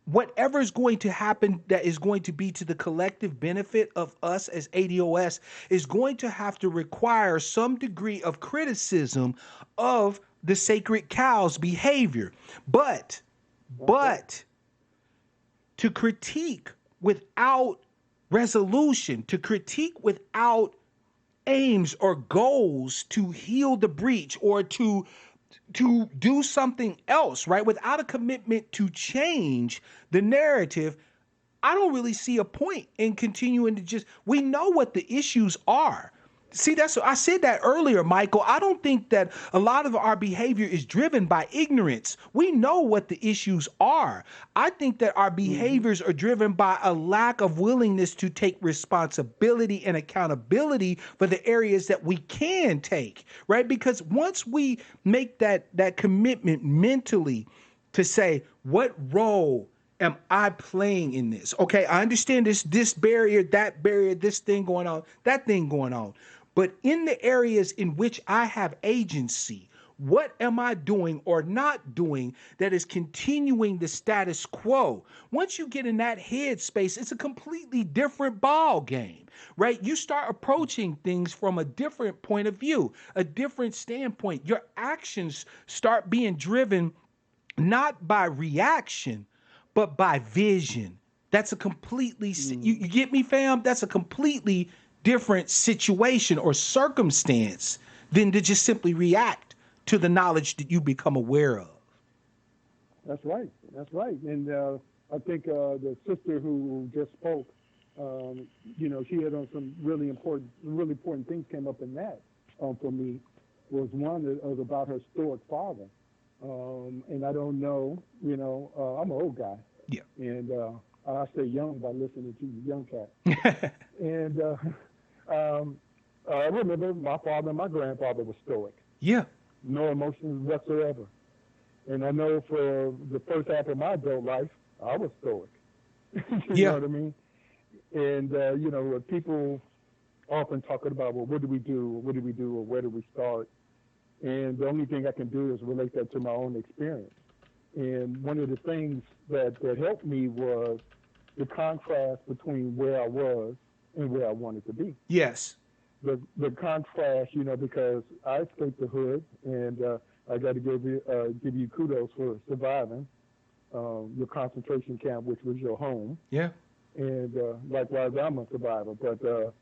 whatever is going to happen that is going to be to the collective benefit of us as ADOS is going to have to require some degree of criticism of the sacred cow's behavior. But, but to critique without resolution, to critique without aims or goals to heal the breach or to do something else, right? Without a commitment to change the narrative, I don't really see a point in continuing to we know what the issues are. See, I said that earlier, Michael. I don't think that a lot of our behavior is driven by ignorance. We know what the issues are. I think that our behaviors are driven by a lack of willingness to take responsibility and accountability for the areas that we can take, right? Because once we make that commitment mentally to say, what role am I playing in this? Okay, I understand this barrier, that barrier, this thing going on, that thing going on. But in the areas in which I have agency, what am I doing or not doing that is continuing the status quo? Once you get in that headspace, it's a completely different ball game, right? You start approaching things from a different point of view, a different standpoint. Your actions start being driven not by reaction, but by vision. That's a completely, you get me, fam? That's a completely different situation or circumstance than to just simply react to the knowledge that you become aware of. That's right. That's right. And I think the sister who just spoke, she had on some really important things came up in that for me. Was one that was about her stoic father. And I don't know, I'm an old guy. Yeah. And I stay young by listening to you, young cat. And I remember my father and my grandfather were stoic. Yeah. No emotions whatsoever. And I know for the first half of my adult life, I was stoic. You know what I mean? And, people often talking about, well, what do we do? What do we do? Or where do we start? And the only thing I can do is relate that to my own experience. And one of the things that helped me was the contrast between where I was and where I wanted to be. Yes. The contrast, because I escaped the hood, and I got to give you kudos for surviving your concentration camp, which was your home. Yeah. And likewise, I'm a survivor. But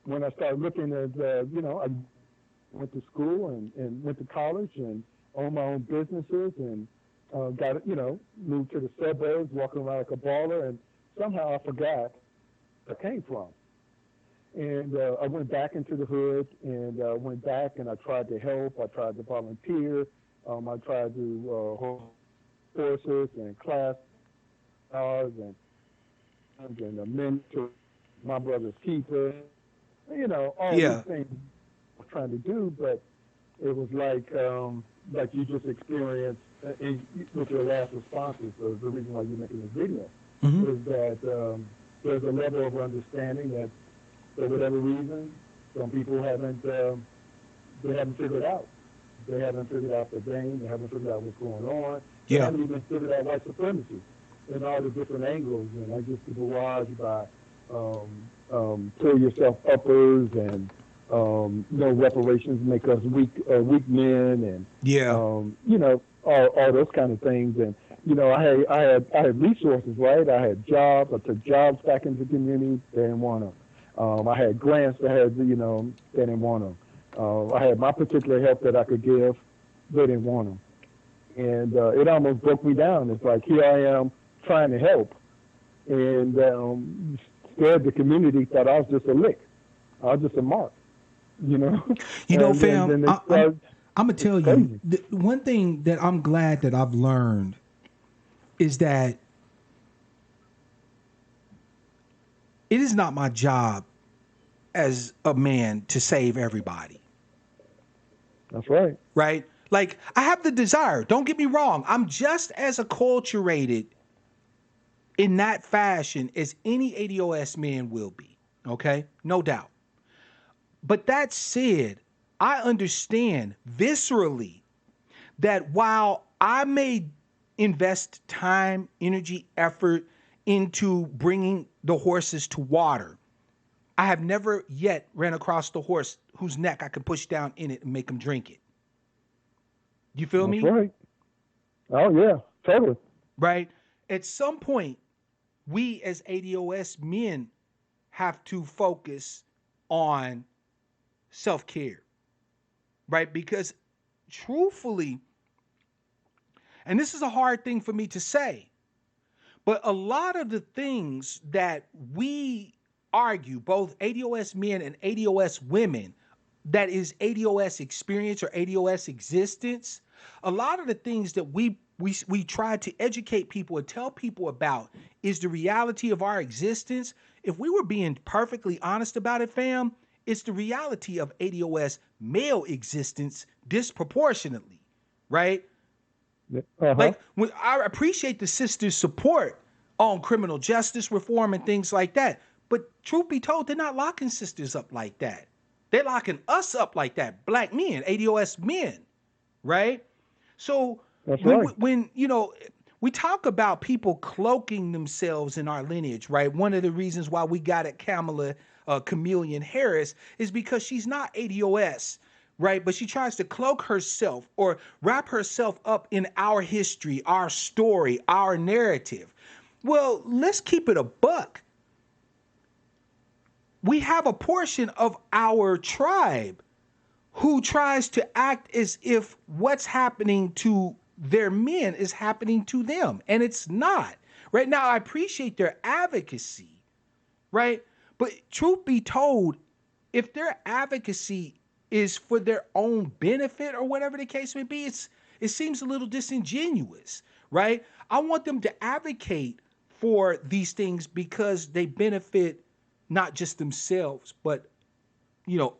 when I started looking at, I went to school and went to college and owned my own businesses and moved to the suburbs, walking around like a baller, and somehow I forgot where I came from. And I went back into the hood and went back and I tried to help. I tried to volunteer. I tried to hold courses and class hours and a mentor, my brother's keeper, all these things I was trying to do, but it was like you just experienced with your last responses. So the reason why you're making this video is that there's a level of understanding that for whatever reason, some people haven't figured out. They haven't figured out the game. They haven't figured out what's going on. They haven't even figured out white supremacy in all the different angles. And I guess the barrage by pull yourself uppers and no reparations make us weak men and all those kind of things. And I had resources, right? I had jobs. I took jobs back into the community. They didn't want them. I had grants that had, they didn't want them. I had my particular help that I could give. They didn't want them. And it almost broke me down. It's like, here I am trying to help. And scared the community, thought I was just a lick. I was just a mark, Fam, I'm going to tell you, the one thing that I'm glad that I've learned is that it is not my job as a man to save everybody. That's right. right? Like, I have the desire. Don't get me wrong. I'm just as acculturated in that fashion as any ADOS man will be. Okay? No doubt. But that said, I understand viscerally that while I may invest time, energy, effort into bringing the horses to water, I have never yet ran across the horse whose neck I can push down in it and make him drink it. You feel That's me? right. Oh yeah, totally. Right? At some point, we as ADOS men have to focus on self-care, right? Because truthfully, and this is a hard thing for me to say, but a lot of the things that we argue, both ADOS men and ADOS women, that is ADOS experience or ADOS existence, a lot of the things that we try to educate people and tell people about is the reality of our existence. If we were being perfectly honest about it, fam, it's the reality of ADOS male existence disproportionately, right? Uh-huh. Like, when I appreciate the sisters' support on criminal justice reform and things like that, but truth be told, they're not locking sisters up like that. They're locking us up like that, black men, ADOS men, right? So That's when right. when you know we talk about people cloaking themselves in our lineage, right? One of the reasons why we got at Kamala Chameleon Harris is because she's not ADOS, right? But she tries to cloak herself or wrap herself up in our history, our story, our narrative. Well, let's keep it a buck. We have a portion of our tribe who tries to act as if what's happening to their men is happening to them, and it's not. Right now, I appreciate their advocacy, right? But truth be told, if their advocacy is for their own benefit or whatever the case may be, it seems a little disingenuous, right? I want them to advocate for these things because they benefit not just themselves, but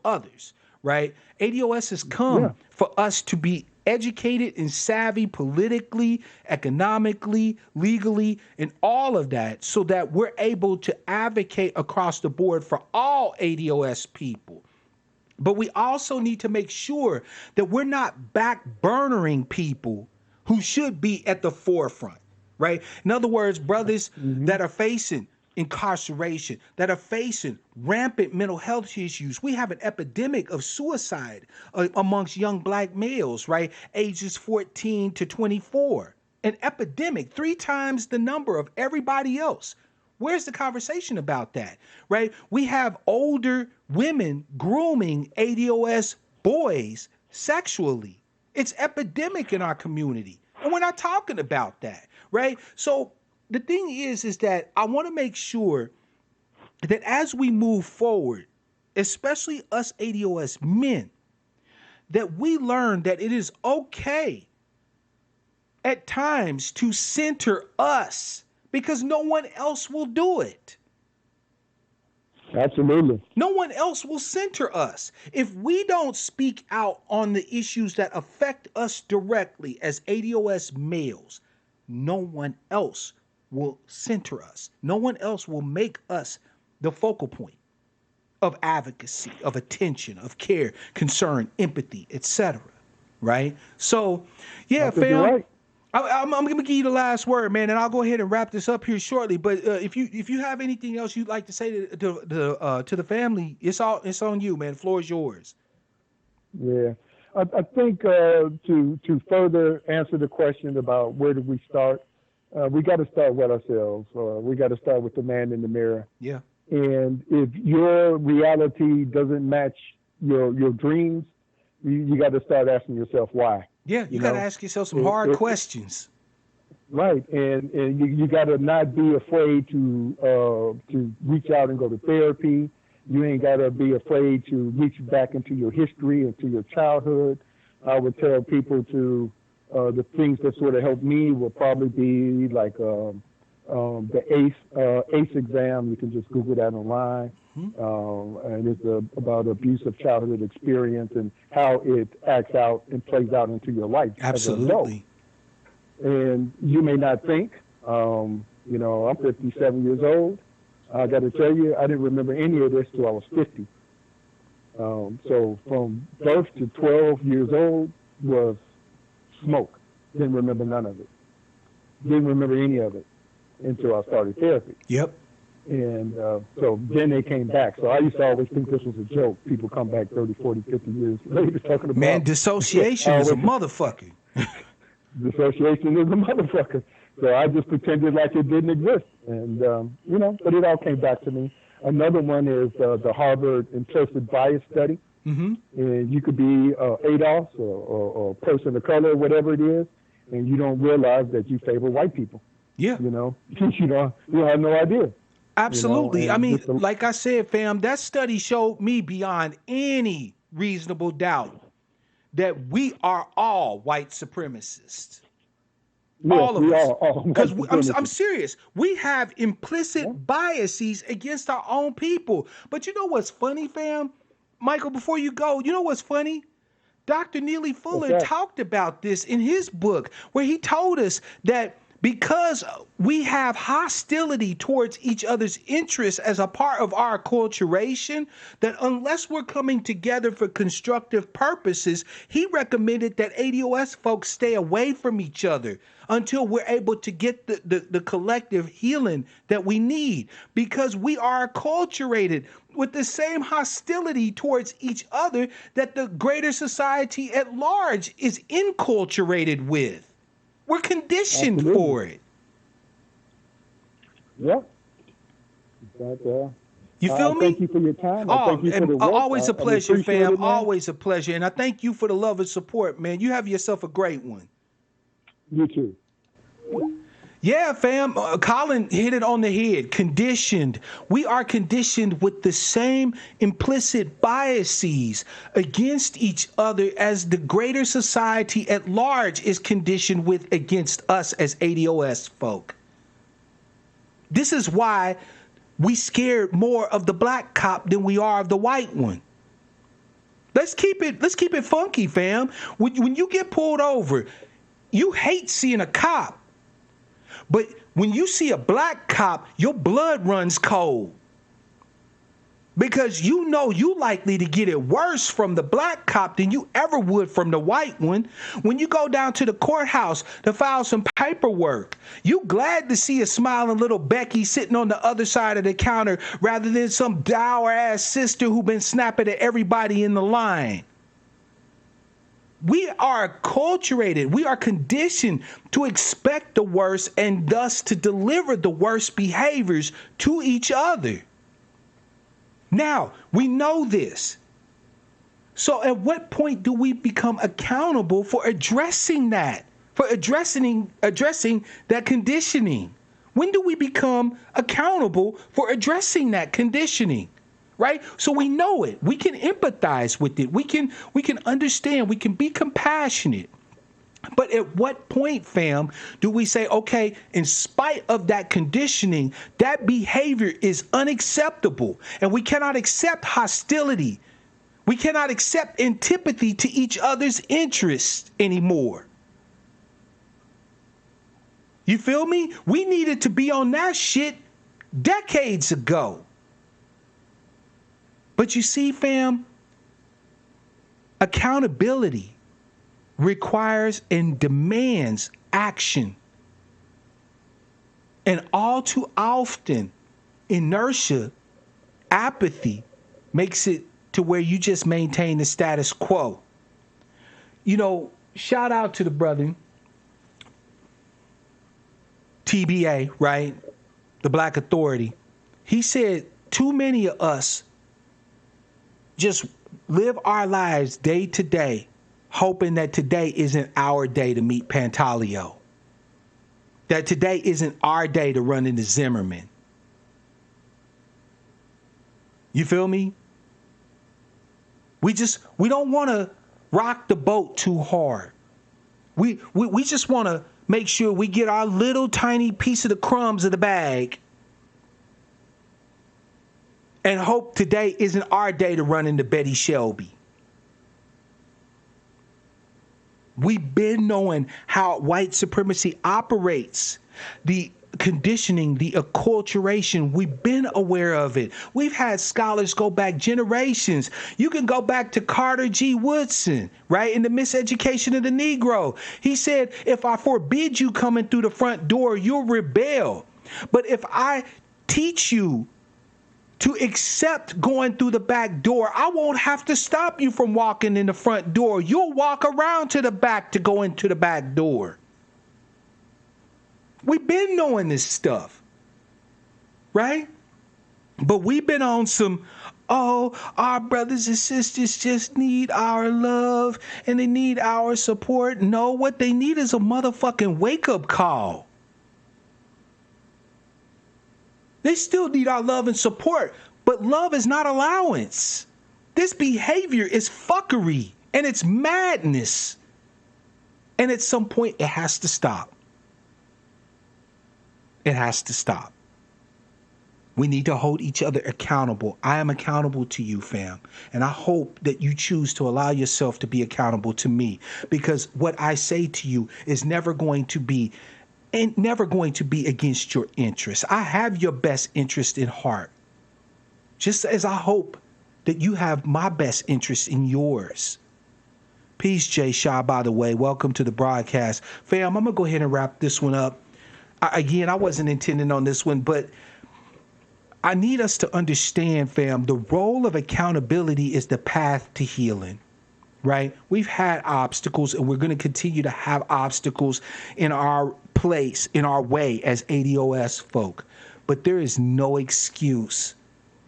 others, right? ADOS has Yeah. come for us to be educated and savvy politically, economically, legally, and all of that so that we're able to advocate across the board for all ADOS people. But we also need to make sure that we're not backburnering people who should be at the forefront, right? In other words, brothers that are facing incarceration, that are facing rampant mental health issues. We have an epidemic of suicide amongst young black males, right? Ages 14 to 24. An epidemic, 3 times the number of everybody else. Where's the conversation about that, right? We have older women grooming ADOS boys sexually. It's epidemic in our community. And we're not talking about that, right? So the thing is that I want to make sure that as we move forward, especially us ADOS men, that we learn that it is okay at times to center us because no one else will do it. Absolutely. No one else will center us. If we don't speak out on the issues that affect us directly as ADOS males, no one else will center us. No one else will make us the focal point of advocacy, of attention, of care, concern, empathy, etc. Right? So, yeah, I think you're fam. right. I'm gonna give you the last word, man, and I'll go ahead and wrap this up here shortly. But if you have anything else you'd like to say to the family, it's on you, man. The floor is yours. Yeah. I think to further answer the question about where do we start, we got to start with ourselves. We got to start with the man in the mirror. Yeah. And if your reality doesn't match your dreams, you got to start asking yourself why. Yeah, you got to ask yourself some hard questions. Right, and you got to not be afraid to reach out and go to therapy. You ain't got to be afraid to reach back into your history, into your childhood. I would tell people to the things that sort of helped me will probably be like the ACE exam. You can just Google that online. And it's about abusive childhood experience and how it acts out and plays out into your life as an adult. Absolutely. And you may not think, I'm 57 years old. I got to tell you, I didn't remember any of this till I was 50. So from birth to 12 years old was smoke. Didn't remember none of it. Didn't remember any of it until I started therapy. Yep. And so then they came back. So I used to always think this was a joke. People come back 30, 40, 50 years later talking about... Man, dissociation is a motherfucker. Dissociation is a motherfucker. So I just pretended like it didn't exist. And, but it all came back to me. Another one is the Harvard Implicit Bias Study. Mm-hmm. And you could be ADOS or a person of color, whatever it is, and you don't realize that you favor white people. Yeah. You don't have no idea. Absolutely. I mean, like I said, fam, that study showed me beyond any reasonable doubt that we are all white supremacists. Yes, all of we us. are. Because I'm serious. We have implicit biases against our own people. But you know what's funny, fam? Michael, before you go, you know what's funny? Dr. Neely Fuller talked about this in his book, where he told us that because we have hostility towards each other's interests as a part of our acculturation, that unless we're coming together for constructive purposes, he recommended that ADOS folks stay away from each other until we're able to get the collective healing that we need, because we are acculturated with the same hostility towards each other that the greater society at large is enculturated with. We're conditioned for it. Yep. But, you feel me? Thank you for your time. Oh, thank you for the work. always a pleasure, fam. It, always a pleasure. And I thank you for the love and support, man. You have yourself a great one. You too. Yeah, fam. Colin hit it on the head. Conditioned. We are conditioned with the same implicit biases against each other as the greater society at large is conditioned with against us as ADOS folk. This is why we scared more of the black cop than we are of the white one. Let's keep it funky, fam. When you get pulled over, you hate seeing a cop. But when you see a black cop, your blood runs cold. Because you know you likely to get it worse from the black cop than you ever would from the white one. When you go down to the courthouse to file some paperwork, you glad to see a smiling little Becky sitting on the other side of the counter rather than some dour-ass sister who been snapping at everybody in the line. We are acculturated. We are conditioned to expect the worst and thus to deliver the worst behaviors to each other. Now, we know this. So at what point do we become accountable for addressing that, for addressing that conditioning? When do we become accountable for addressing that conditioning? Right? So we know it. We can empathize with it. We can understand. We can be compassionate. But at what point, fam, do we say, okay, in spite of that conditioning, that behavior is unacceptable and we cannot accept hostility. We cannot accept antipathy to each other's interests anymore. You feel me? We needed to be on that shit decades ago. But you see, fam, accountability requires and demands action. And all too often, inertia, apathy makes it to where you just maintain the status quo. You know, shout out to the brother, TBA, right? The Black Authority. He said, too many of us just live our lives day to day, hoping that today isn't our day to meet Pantaleo. That today isn't our day to run into Zimmerman. You feel me? We don't want to rock the boat too hard. We just want to make sure we get our little tiny piece of the crumbs of the bag and hope today isn't our day to run into Betty Shelby. We've been knowing how white supremacy operates, the conditioning, the acculturation. We've been aware of it. We've had scholars go back generations. You can go back to Carter G. Woodson, right, in The Miseducation of the Negro. He said, if I forbid you coming through the front door, you'll rebel. But if I teach you to accept going through the back door, I won't have to stop you from walking in the front door. You'll walk around to the back to go into the back door. We've been knowing this stuff, right? But we've been on some, oh, our brothers and sisters just need our love and they need our support. No, what they need is a motherfucking wake-up call. They still need our love and support, but love is not allowance. This behavior is fuckery and it's madness. And at some point, it has to stop. It has to stop. We need to hold each other accountable. I am accountable to you, fam. And I hope that you choose to allow yourself to be accountable to me, because what I say to you is never going to be against your interests. I have your best interest in heart, just as I hope that you have my best interest in yours. Peace, Jay Shaw, by the way. Welcome to the broadcast. Fam, I'm going to go ahead and wrap this one up. Again, I wasn't intending on this one, but I need us to understand, fam, the role of accountability is the path to healing, right? We've had obstacles and we're going to continue to have obstacles in our place, in our way as ADOS folk. But there is no excuse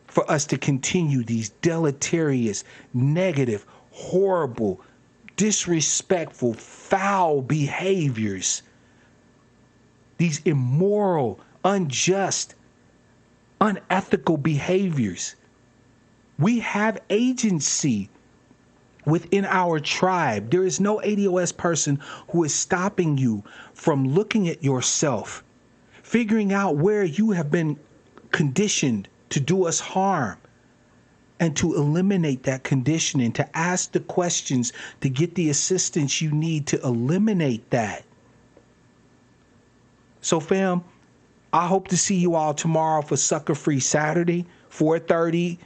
for us to continue these deleterious, negative, horrible, disrespectful, foul behaviors. These immoral, unjust, unethical behaviors. We have agency within our tribe. There is no ADOS person who is stopping you from looking at yourself, figuring out where you have been conditioned to do us harm, and to eliminate that conditioning, to ask the questions, to get the assistance you need to eliminate that. So, fam, I hope to see you all tomorrow for Sucker Free Saturday, 4:30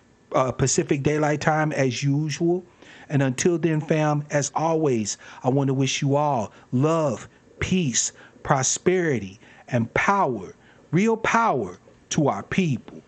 Pacific Daylight Time as usual. And until then, fam, as always, I want to wish you all love, peace, prosperity, and power, real power to our people.